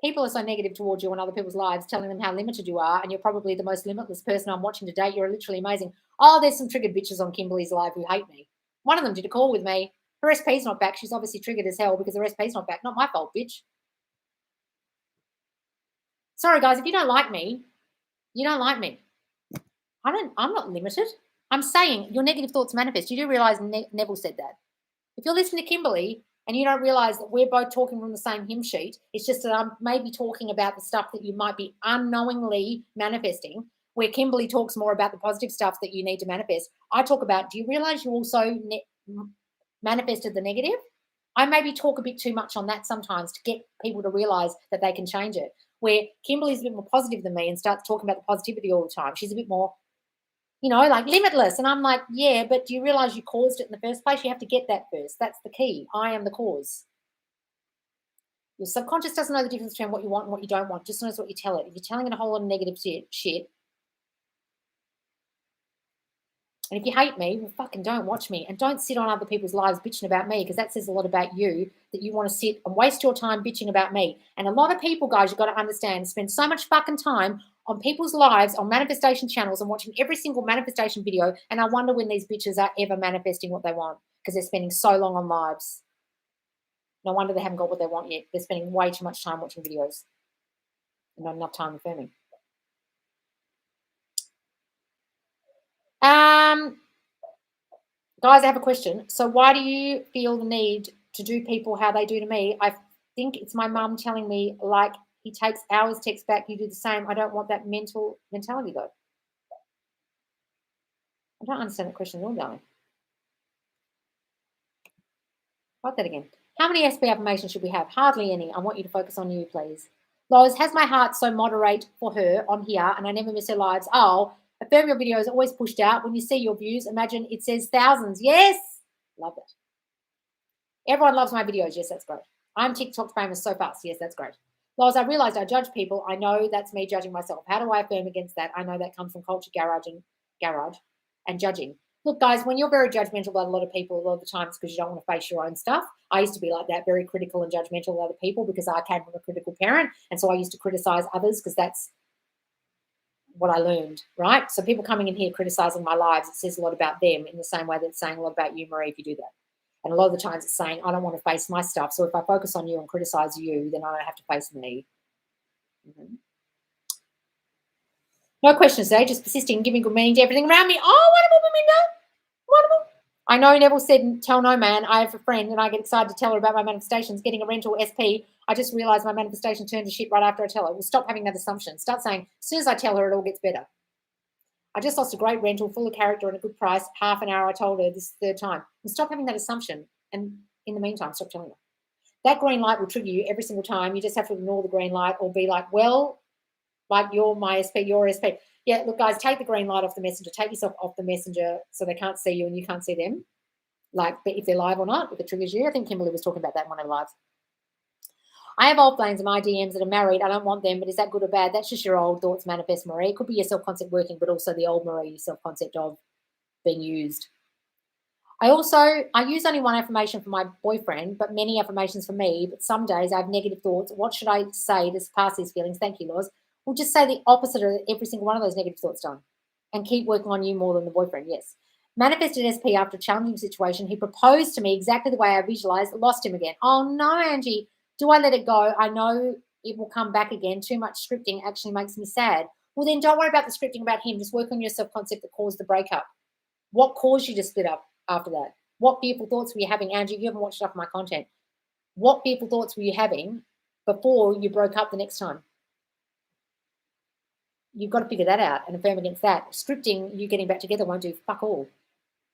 People are so negative towards you and other people's lives, telling them how limited you are, and you're probably the most limitless person I'm watching to date. You're literally amazing. Oh, there's some triggered bitches on Kimberly's live who hate me. One of them did a call with me. Her SP's not back. She's obviously triggered as hell because her SP's not back. Not my fault, bitch. Sorry, guys, if you don't like me, you don't like me. I'm not limited. I'm saying your negative thoughts manifest. You do realize Neville said that. If you're listening to Kimberly and you don't realize that we're both talking from the same hymn sheet, it's just that I'm maybe talking about the stuff that you might be unknowingly manifesting, where Kimberly talks more about the positive stuff that you need to manifest. I talk about, do you realize you also manifested the negative? I maybe talk a bit too much on that sometimes to get people to realize that they can change it. Where Kimberly's a bit more positive than me and starts talking about the positivity all the time. She's a bit more, like limitless. And I'm like, yeah, but do you realize you caused it in the first place? You have to get that first. That's the key. I am the cause. Your subconscious doesn't know the difference between what you want and what you don't want. Just knows what you tell it. If you're telling it a whole lot of negative shit, and if you hate me, well, fucking don't watch me. And don't sit on other people's lives bitching about me, because that says a lot about you, that you want to sit and waste your time bitching about me. And a lot of people, guys, you've got to understand, spend so much fucking time on people's lives, on manifestation channels, and watching every single manifestation video. And I wonder when these bitches are ever manifesting what they want, because they're spending so long on lives. No wonder they haven't got what they want yet. They're spending way too much time watching videos and not enough time affirming. Guys, I have a question. So why do you feel the need to do people how they do to me? I think it's my mum telling me, like, he takes hours, text back, you do the same. I don't want that mentality, though. I don't understand the question at all, darling. Write that again. How many SP affirmations should we have? Hardly any. I want you to focus on you, please. Lois, has my heart so moderate for her on here, and I never miss her lives. Oh, affirm your videos always pushed out. When you see your views, imagine it says thousands. Yes. Love it. Everyone loves my videos. Yes, that's great. I'm TikTok famous so fast. Yes, that's great. Lois, I realized I judge people. I know that's me judging myself. How do I affirm against that? I know that comes from culture, garage and judging. Look, guys, when you're very judgmental about a lot of people, a lot of the times because you don't want to face your own stuff. I used to be like that, very critical and judgmental of other people because I came from a critical parent. And so I used to criticize others because that's what I learned, right? So people coming in here criticizing my lives, it says a lot about them in the same way that it's saying a lot about you, Marie, if you do that. And a lot of the times it's saying, I don't want to face my stuff. So if I focus on you and criticize you, then I don't have to face me. Mm-hmm. No questions today, just persisting, giving good meaning to everything around me. Oh, wonderful, Belinda. Wonderful. I know Neville said, tell no man. I have a friend and I get excited to tell her about my manifestations, getting a rental SP. I just realized my manifestation turned to shit right after I tell her. Well, stop having that assumption. Start saying, as soon as I tell her, it all gets better. I just lost a great rental, full of character and a good price. Half an hour, I told her this third time. Well, stop having that assumption. And in the meantime, stop telling her. That green light will trigger you every single time. You just have to ignore the green light or be like, well, like you're my SP, your SP. Yeah, look, guys, take the green light off the messenger. Take yourself off the messenger so they can't see you and you can't see them. Like, if they're live or not, if it triggers you. I think Kimberly was talking about that in one of her lives. I have old flames in my DMs that are married. I don't want them, but is that good or bad? That's just your old thoughts manifest, Marie. It could be your self-concept working, but also the old Marie self-concept of being used. I use only one affirmation for my boyfriend, but many affirmations for me. But some days I have negative thoughts. What should I say to pass these feelings? Thank you, Loz. We'll just say the opposite of every single one of those negative thoughts done. And keep working on you more than the boyfriend, yes. Manifested SP after a challenging situation. He proposed to me exactly the way I visualized, lost him again. Oh, no, Angie. Do I let it go? I know it will come back again. Too much scripting actually makes me sad. Well, then don't worry about the scripting about him. Just work on your self-concept that caused the breakup. What caused you to split up after that? What fearful thoughts were you having? Angie, you haven't watched enough of my content. What fearful thoughts were you having before you broke up the next time? You've got to figure that out and affirm against that. Scripting you getting back together won't do fuck all.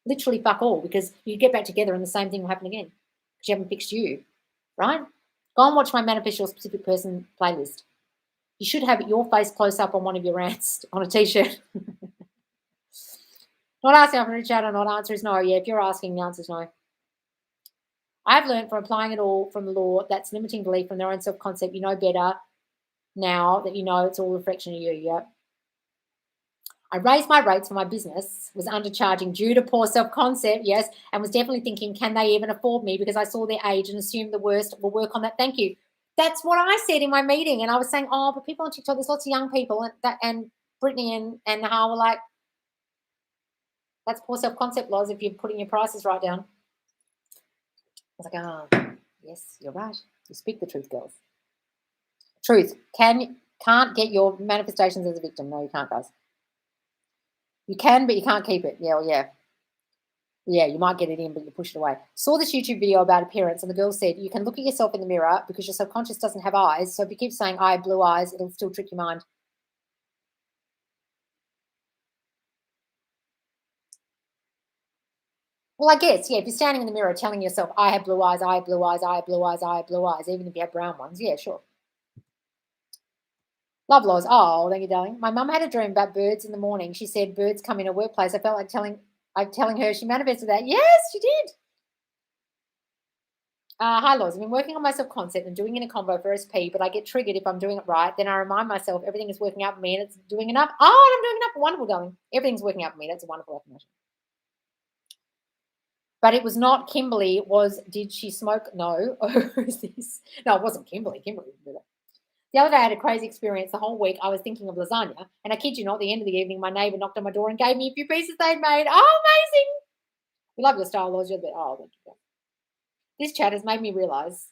Literally fuck all, because you get back together and the same thing will happen again because you haven't fixed you, right? Go and watch my Manifest Your Specific Person playlist. You should have your face close up on one of your rants on a t-shirt. Not asking for a chat or not, answer is no. Yeah, if you're asking, the answer is no. I've learned from applying it all from the law that's limiting belief from their own self-concept. You know better now that you know it's all a reflection of you. Yeah. I raised my rates for my business, was undercharging due to poor self-concept, yes, and was definitely thinking, can they even afford me? Because I saw their age and assumed the worst. Will work on that. Thank you. That's what I said in my meeting. And I was saying, oh, but people on TikTok, there's lots of young people, and Brittany and Nahal were like, that's poor self-concept, laws, if you're putting your prices right down. I was like, oh, yes, you're right. You speak the truth, girls. Truth. Can't get your manifestations as a victim. No, you can't, guys. You can, but you can't keep it. Yeah, well, yeah. Yeah, you might get it in, but you push it away. Saw this YouTube video about appearance, and the girl said, you can look at yourself in the mirror because your subconscious doesn't have eyes. So if you keep saying, I have blue eyes, it'll still trick your mind. Well, I guess, yeah, if you're standing in the mirror telling yourself, I have blue eyes, I have blue eyes, I have blue eyes, I have blue eyes, even if you have brown ones, yeah, sure. Love laws. Oh, thank you, darling. My mum had a dream about birds in the morning. She said birds come in her workplace. I felt like telling her she manifested that. Yes, she did. Hi, Laws. I've been working on my self-concept and doing in a combo for SP, but I get triggered if I'm doing it right. Then I remind myself everything is working out for me and it's doing enough. Oh, and I'm doing enough. Wonderful, darling. Everything's working out for me. That's a wonderful affirmation. But it was not Kimberly. It was, did she smoke? No. Who's this? No, it wasn't Kimberly. Kimberly didn't do that. The other day I had a crazy experience. The whole week I was thinking of lasagna, and I kid you not, at the end of the evening, my neighbour knocked on my door and gave me a few pieces they'd made. Oh, amazing. We love your style, Laws. You're the oh, thank you. This chat has made me realise.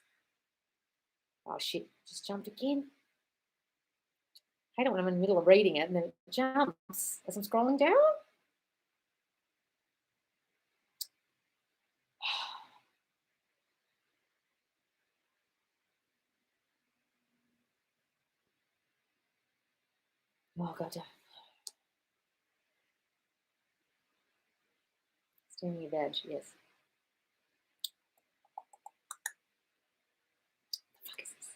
Oh shit, just jumped again. I hate it when I'm in the middle of reading it and then it jumps as I'm scrolling down. Oh god. Stealing your badge, yes. What the fuck is this?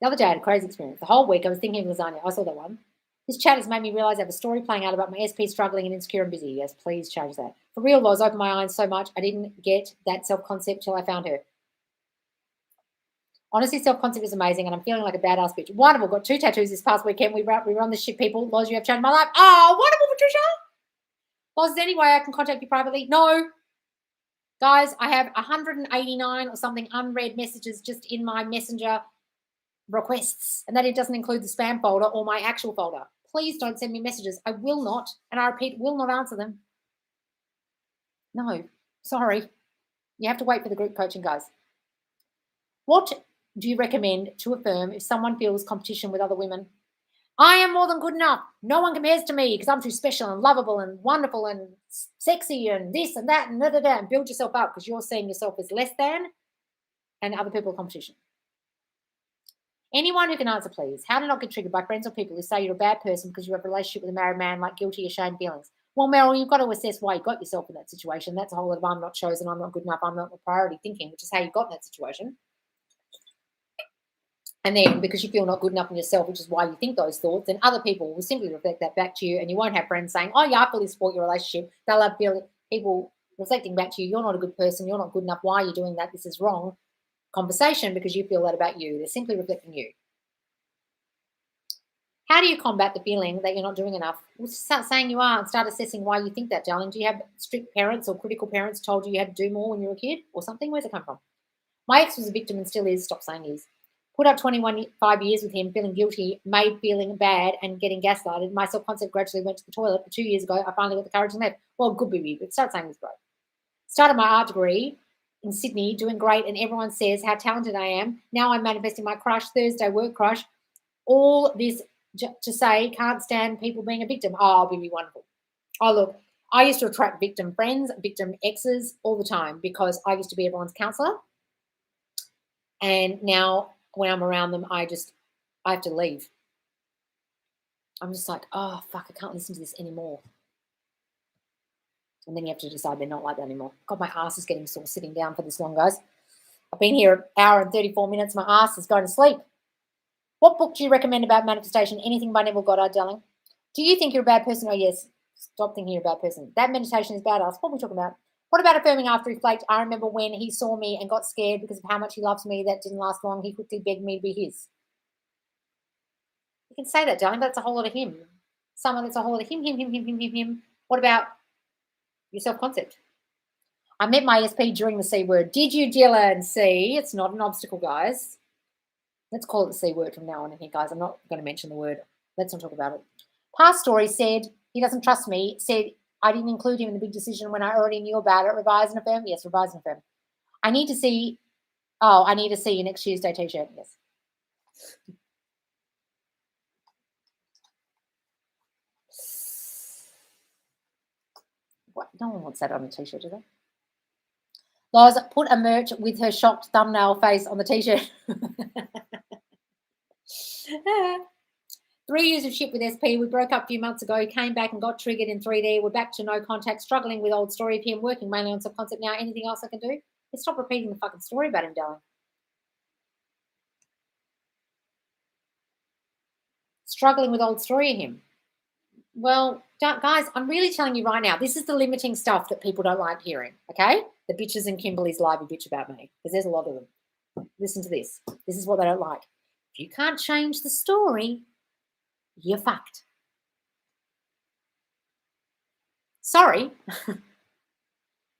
The other day I had a crazy experience. The whole week I was thinking of lasagna. I saw that one. This chat has made me realise I have a story playing out about my SP struggling and insecure and busy. Yes, please change that. For real, Loz, opened my eyes so much I didn't get that self-concept till I found her. Honestly, self-concept is amazing and I'm feeling like a badass bitch. Wonderful. Got 2 tattoos this past weekend. We run this shit, people. Loz, you have changed my life. Oh, wonderful, Patricia. Loz, is there any way I can contact you privately? No. Guys, I have 189 or something unread messages just in my messenger requests, and that it doesn't include the spam folder or my actual folder. Please don't send me messages. I will not, and I repeat, will not answer them. No, sorry. You have to wait for the group coaching, guys. What do you recommend to affirm if someone feels competition with other women? I am more than good enough. No one compares to me because I'm too special and lovable and wonderful and sexy and this and that and da da da, and build yourself up because you're seeing yourself as less than and other people are competition. Anyone who can answer, please. How to not get triggered by friends or people who say you're a bad person because you have a relationship with a married man, like guilty, ashamed feelings. Well, Meryl, you've got to assess why you got yourself in that situation. That's a whole lot of I'm not chosen, I'm not good enough, I'm not the priority thinking, which is how you got in that situation. And then because you feel not good enough in yourself, which is why you think those thoughts, then other people will simply reflect that back to you, and you won't have friends saying, oh, yeah, I fully support your relationship. They'll have people reflecting back to you, you're not a good person, you're not good enough, why are you doing that, this is wrong conversation because you feel that about you. They're simply reflecting you. How do you combat the feeling that you're not doing enough? Well, start saying you are and start assessing why you think that, darling. Do you have strict parents or critical parents told you had to do more when you were a kid or something? Where's it come from? My ex was a victim and still is. Stop saying is. Put up 5 years with him, feeling guilty, made feeling bad and getting gaslighted. My self-concept gradually went to the toilet. But 2 years ago, I finally got the courage and left. Well, good baby, but start saying this, bro. Started my art degree in Sydney, doing great, and everyone says how talented I am. Now I'm manifesting my crush, Thursday work crush. All this to say can't stand people being a victim. Oh, it'll be wonderful. Oh, look, I used to attract victim friends, victim exes all the time because I used to be everyone's counselor. And now when I'm around them, I have to leave. I'm just like, oh, fuck, I can't listen to this anymore. And then you have to decide they're not like that anymore. God, my ass is getting sore sitting down for this long, guys. I've been here an hour and 34 minutes. My ass is going to sleep. What book do you recommend about manifestation? Anything by Neville Goddard, darling? Do you think you're a bad person? Oh, yes. Stop thinking you're a bad person. That meditation is badass. What are we talking about? What about affirming after reflect? I remember when he saw me and got scared because of how much he loves me. That didn't last long. He quickly begged me to be his. You can say that, darling, but that's a whole lot of him. Someone that's a whole lot of him. What about your self-concept? I met my SP during the C word. Did you, Dylan? See, it's not an obstacle, guys. Let's call it the C word from now on in here, guys. I'm not going to mention the word. Let's not talk about it. Past story said he doesn't trust me, said I didn't include him in the big decision when I already knew about it. Revise and affirm? Yes, revise and affirm. I need to see you next Tuesday t-shirt. Yes. What? No one wants that on a t-shirt, do they? Loz, put a merch with her shocked thumbnail face on the t-shirt. 3 years of shit with SP. We broke up a few months ago. Came back and got triggered in 3D. We're back to no contact, struggling with old story of him, working mainly on subconcept now. Anything else I can do? Let's stop repeating the fucking story about him, darling. Struggling with old story of him. Well, guys, I'm really telling you right now, this is the limiting stuff that people don't like hearing, okay? The bitches and Kimberly's live and bitch about me, because there's a lot of them. Listen to this. This is what they don't like. If you can't change the story, you're fucked. Sorry.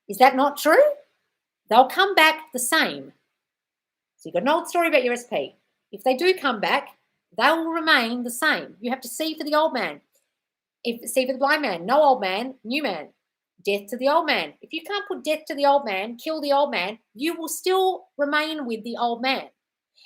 Is that not true? They'll come back the same. So you've got an old story about your SP. If they do come back, they will remain the same. You have to see for the old man. See for the blind man. No old man, new man. Death to the old man. If you can't put death to the old man, kill the old man, you will still remain with the old man.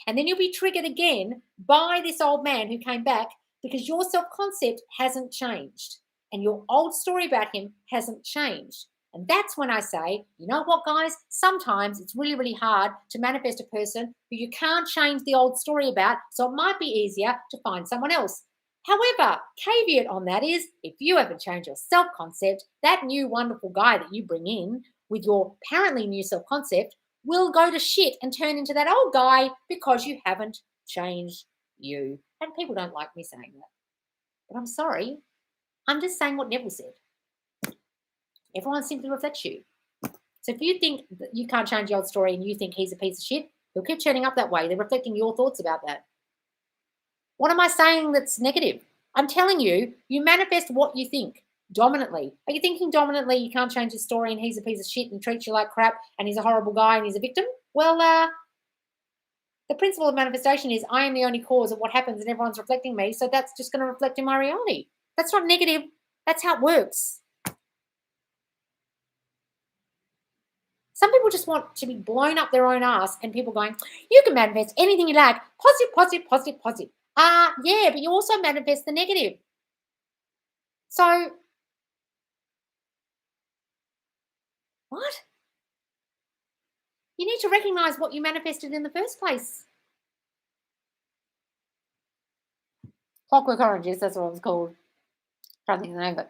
And then you'll be triggered again by this old man who came back because your self-concept hasn't changed and your old story about him hasn't changed. And that's when I say, you know what, guys? Sometimes it's really, really hard to manifest a person who you can't change the old story about, so it might be easier to find someone else. However, caveat on that is, if you haven't changed your self-concept, that new wonderful guy that you bring in with your apparently new self-concept will go to shit and turn into that old guy because you haven't changed you. And people don't like me saying that. But I'm sorry. I'm just saying what Neville said. Everyone simply reflects you. So if you think that you can't change the old story and you think he's a piece of shit, he'll keep turning up that way. They're reflecting your thoughts about that. What am I saying that's negative? I'm telling you, you manifest what you think dominantly. Are you thinking dominantly you can't change his story and he's a piece of shit and treats you like crap and he's a horrible guy and he's a victim? Well, the principle of manifestation is I am the only cause of what happens and everyone's reflecting me, so that's just going to reflect in my reality. That's not negative. That's how it works. Some people just want to be blown up their own ass and people going, you can manifest anything you like. Positive, positive, positive, positive. Yeah, but you also manifest the negative. So, what? You need to recognize what you manifested in the first place. Clockwork Oranges, that's what it was called. I'm trying to think of the name of it.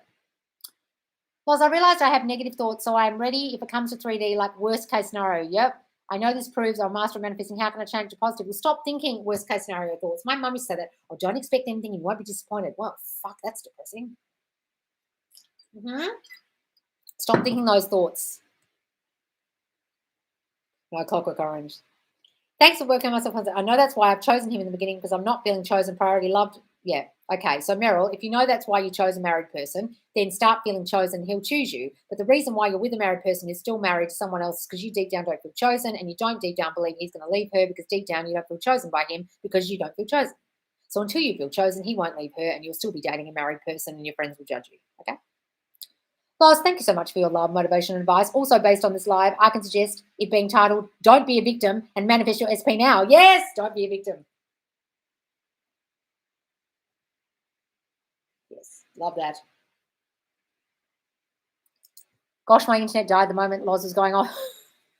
Because I realized I have negative thoughts, so I'm ready if it comes to 3D, like worst case scenario. Yep. I know this proves I'm master of manifesting. How can I change to positive? Well, stop thinking worst case scenario thoughts. My mum used to say that. Oh, don't expect anything. You won't be disappointed. Well, fuck, that's depressing. Stop thinking those thoughts. No, Clockwork Orange. Thanks for working on myself. I know that's why I've chosen him in the beginning because I'm not feeling chosen, priority, loved. Yeah. Okay. So, Meryl, if you know that's why you chose a married person, then start feeling chosen. He'll choose you. But the reason why you're with a married person is still married to someone else because you deep down don't feel chosen and you don't deep down believe he's going to leave her because deep down you don't feel chosen by him because you don't feel chosen. So until you feel chosen, he won't leave her and you'll still be dating a married person and your friends will judge you. Okay? Loz, thank you so much for your love, motivation, and advice. Also, based on this live, I can suggest it being titled, Don't Be a Victim and Manifest Your SP Now. Yes, don't be a victim. Love that. Gosh, my internet died the moment Loz was going off.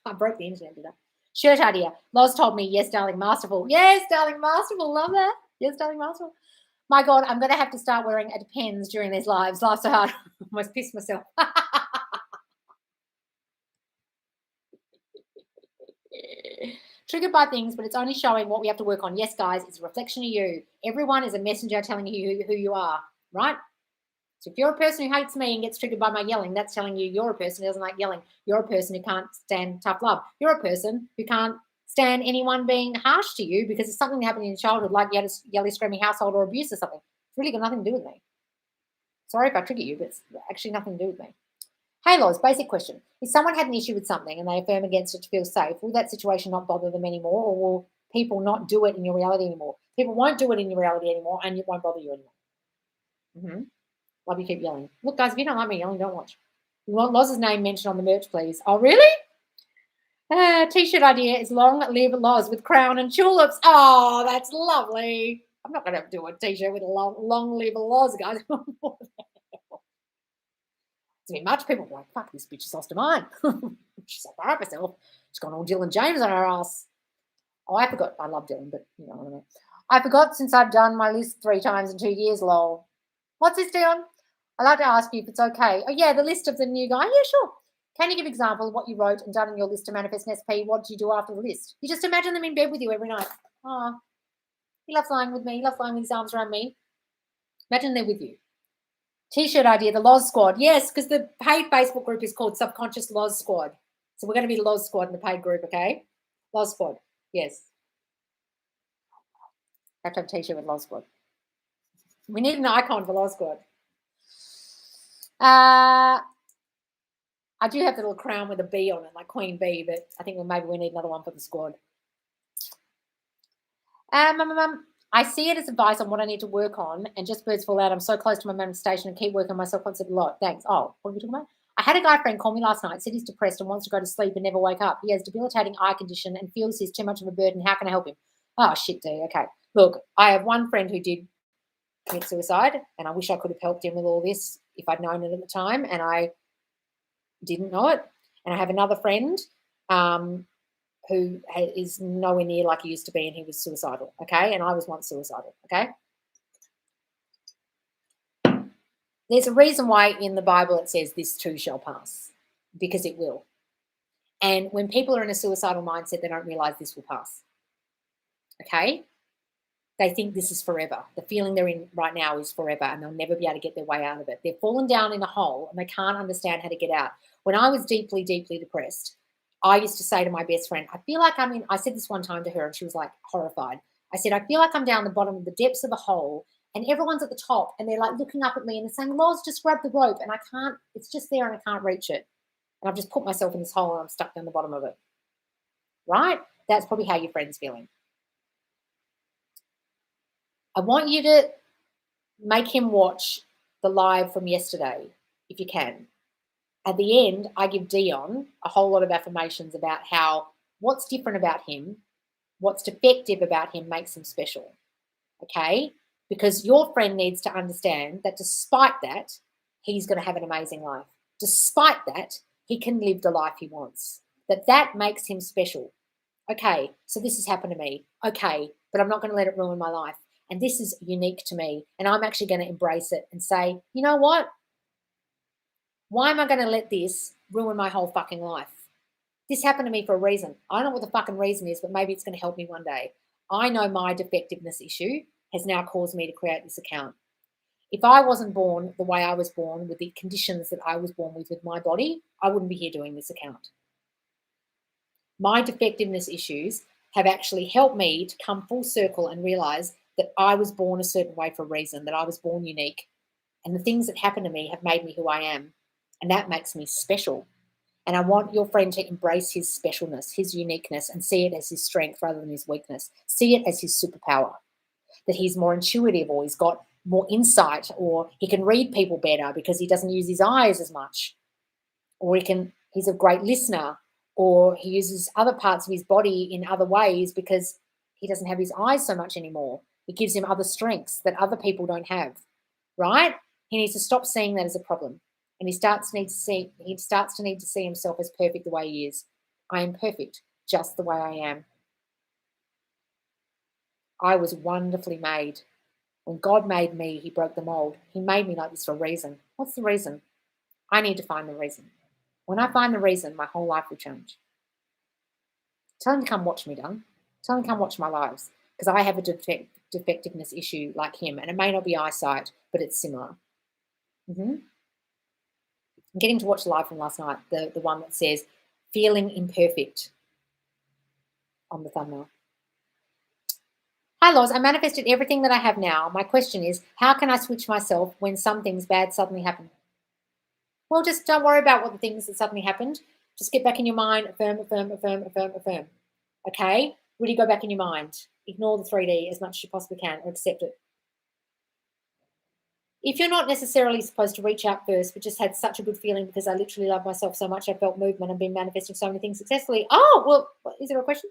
I broke the internet, did I? Shirt idea. Loz told me, yes, darling, masterful. Yes, darling, masterful. Love that. Yes, darling, masterful. My God, I'm going to have to start wearing a Depends during these lives. Life's so hard. I almost pissed myself. Triggered by things, but it's only showing what we have to work on. Yes, guys, it's a reflection of you. Everyone is a messenger telling you who you are, right? So if you're a person who hates me and gets triggered by my yelling, that's telling you you're a person who doesn't like yelling. You're a person who can't stand tough love. You're a person who can't stand anyone being harsh to you because it's something that happened in your childhood, like you had a yelly, screaming household or abuse or something. It's really got nothing to do with me. Sorry if I trigger you, but it's actually nothing to do with me. Hey, Loz, basic question. If someone had an issue with something and they affirm against it to feel safe, will that situation not bother them anymore, or will people not do it in your reality anymore? People won't do it in your reality anymore, and it won't bother you anymore. Love you, keep yelling. Look, guys, if you don't like me yelling, don't watch. You want Loz's name mentioned on the merch, please. Oh, really? T-shirt idea is long live Loz with crown and tulips. Oh, that's lovely. I'm not going to do a T-shirt with a long live Loz, guys. It's a bit much. People are like, fuck, this bitch has lost her mind. She's so far up herself. She's gone all Dylan James on her ass. Oh, I forgot. I love Dylan, but you know what I mean. I forgot since I've done my list 3 times in 2 years, lol. What's this, Dion? I'd like to ask you if it's okay. Oh, yeah, the list of the new guy. Yeah, sure. Can you give example of what you wrote and done in your list to manifest an SP? What do you do after the list? You just imagine them in bed with you every night. Oh, he loves lying with me. He loves lying with his arms around me. Imagine they're with you. T-shirt idea, the Loz Squad. Yes, because the paid Facebook group is called Subconscious Loz Squad. So we're going to be the Loz Squad in the paid group, okay? Loz Squad, yes. I have to have a T-shirt with Loz Squad. We need an icon for Loz Squad. I do have the little crown with a bee on it, like Queen Bee, but I think maybe we need another one for the squad. I see it as advice on what I need to work on, and just birds fall out. I'm so close to my manifestation and keep working on my self-concept a lot. Thanks. Oh, what are we talking about? I had a guy friend call me last night, said he's depressed and wants to go to sleep and never wake up. He has debilitating eye condition and feels he's too much of a burden. How can I help him? Oh, shit, D. Okay. Look, I have one friend who did commit suicide, and I wish I could have helped him with all this if I'd known it at the time, and I didn't know it. And I have another friend who is nowhere near like he used to be, and he was suicidal, okay? And I was once suicidal, okay? There's a reason why in the Bible it says this too shall pass, because it will. And when people are in a suicidal mindset, they don't realize this will pass, okay? They think this is forever. The feeling they're in right now is forever, and they'll never be able to get their way out of it. They've fallen down in a hole, and they can't understand how to get out. When I was deeply, deeply depressed, I used to say to my best friend, I feel like I'm in, I said this one time to her, and she was like horrified. I said, I feel like I'm down the bottom of the depths of a hole, and everyone's at the top, and they're like looking up at me, and they're saying, Loz, just grab the rope, and I can't, it's just there, and I can't reach it. And I've just put myself in this hole, and I'm stuck down the bottom of it. Right? That's probably how your friend's feeling. I want you to make him watch the live from yesterday, if you can. At the end, I give Dion a whole lot of affirmations about how what's different about him, what's defective about him makes him special, okay? Because your friend needs to understand that despite that, he's going to have an amazing life. Despite that, he can live the life he wants. That makes him special. Okay, so this has happened to me. Okay, but I'm not going to let it ruin my life. And this is unique to me. And I'm actually going to embrace it and say, you know what? Why am I going to let this ruin my whole fucking life? This happened to me for a reason. I don't know what the fucking reason is, but maybe it's going to help me one day. I know my defectiveness issue has now caused me to create this account. If I wasn't born the way I was born, with the conditions that I was born with my body, I wouldn't be here doing this account. My defectiveness issues have actually helped me to come full circle and realize that I was born a certain way for a reason, that I was born unique. And the things that happen to me have made me who I am. And that makes me special. And I want your friend to embrace his specialness, his uniqueness, and see it as his strength rather than his weakness. See it as his superpower, that he's more intuitive, or he's got more insight, or he can read people better because he doesn't use his eyes as much, or he's a great listener, or he uses other parts of his body in other ways because he doesn't have his eyes so much anymore. It gives him other strengths that other people don't have, right? He needs to stop seeing that as a problem. And he starts to need to see himself as perfect the way he is. I am perfect just the way I am. I was wonderfully made. When God made me, he broke the mold. He made me like this for a reason. What's the reason? I need to find the reason. When I find the reason, my whole life will change. Tell him to come watch me, darling. Tell him to come watch my lives. Because I have a defectiveness issue like him. And it may not be eyesight, but it's similar. I'm getting to watch the live from last night, the one that says, feeling imperfect on the thumbnail. Hi, Loz. I manifested everything that I have now. My question is, how can I switch myself when some things bad suddenly happen? Well, just don't worry about what the things that suddenly happened. Just get back in your mind, affirm, affirm, affirm, affirm, affirm. Okay? Really go back in your mind. Ignore the 3D as much as you possibly can or accept it. If you're not necessarily supposed to reach out first, but just had such a good feeling because I literally love myself so much, I felt movement and been manifesting so many things successfully. Oh, well, is there a question?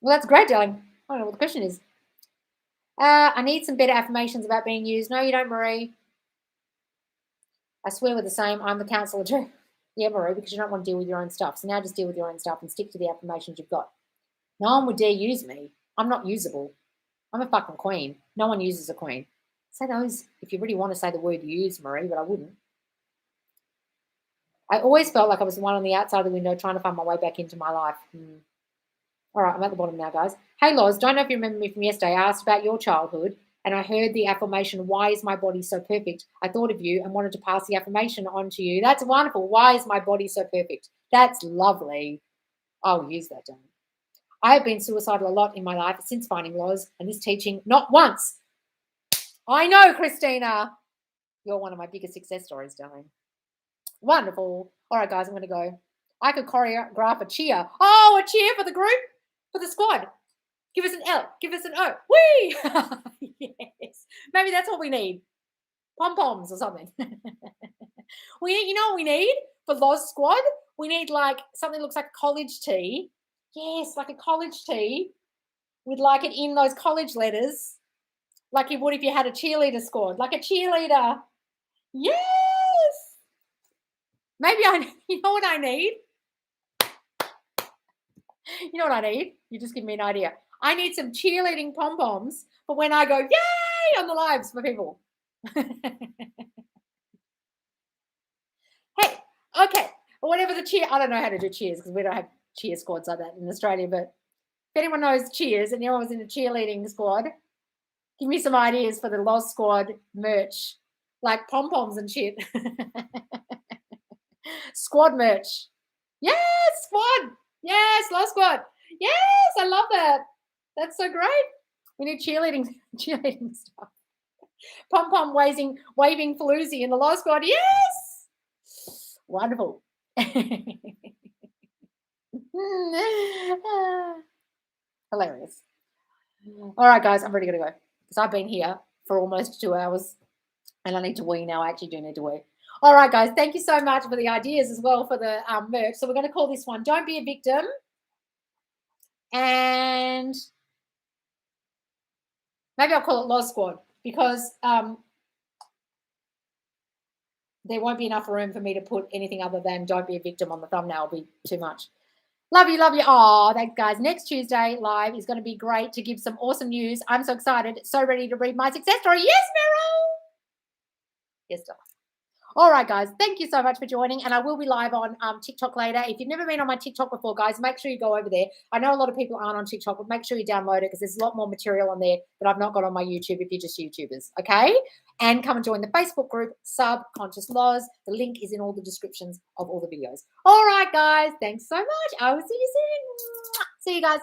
Well, that's great, darling. I don't know what the question is. I need some better affirmations about being used. No, you don't, Marie. I swear we're the same. I'm the counselor too. Yeah, Marie, because you don't want to deal with your own stuff. So now just deal with your own stuff and stick to the affirmations you've got. No one would dare use me. I'm not usable. I'm a fucking queen. No one uses a queen. Say those if you really want to say the word use, Marie, but I wouldn't. I always felt like I was the one on the outside of the window trying to find my way back into my life. All right, I'm at the bottom now, guys. Hey, Loz, don't know if you remember me from yesterday. I asked about your childhood, and I heard the affirmation, why is my body so perfect? I thought of you and wanted to pass the affirmation on to you. That's wonderful. Why is my body so perfect? That's lovely. I'll use that, darling. I have been suicidal a lot in my life since finding Loz and this teaching, not once. I know, Christina. You're one of my biggest success stories, darling. Wonderful. All right, guys, I'm going to go. I could choreograph a cheer. Oh, a cheer for the group, for the squad. Give us an L. Give us an O. Whee! Yes. Maybe that's what we need. Pom-poms or something. You know what we need for Loz Squad? We need like something that looks like a college tee. Yes, like a college tee with like it in those college letters, like you would if you had a cheerleader squad, like a cheerleader. Yes. Maybe you know what I need? You know what I need? You just give me an idea. I need some cheerleading pom-poms for when I go, yay, on the lives for people. Hey, okay. Whatever the cheer, I don't know how to do cheers because we don't have cheer squads like that in Australia, but if anyone knows cheers and anyone's in a cheerleading squad, give me some ideas for the Loz Squad merch, like pom-poms and shit. Squad merch. Yes, squad. Yes, Loz Squad. Yes, I love that. That's so great. We need cheerleading stuff. Pom-pom waving floozy in the Loz Squad. Yes. Wonderful. Hilarious. All right, guys, I'm ready to go because I've been here for almost 2 hours and I need to wee now. I actually do need to wee. All right, guys, thank you so much for the ideas as well for the merch. So we're going to call this one Don't Be a Victim. And maybe I'll call it Loz Squad because there won't be enough room for me to put anything other than Don't Be a Victim on the thumbnail. It'll be too much. Love you, love you. Oh, thanks, guys. Next Tuesday live is going to be great to give some awesome news. I'm so excited. So ready to read my success story. Yes, Meryl. Yes, darling. All right, guys, thank you so much for joining. And I will be live on TikTok later. If you've never been on my TikTok before, guys, make sure you go over there. I know a lot of people aren't on TikTok, but make sure you download it because there's a lot more material on there that I've not got on my YouTube if you're just YouTubers, okay? And come and join the Facebook group, Subconscious Loz. The link is in all the descriptions of all the videos. All right, guys, thanks so much. I will see you soon. See you guys.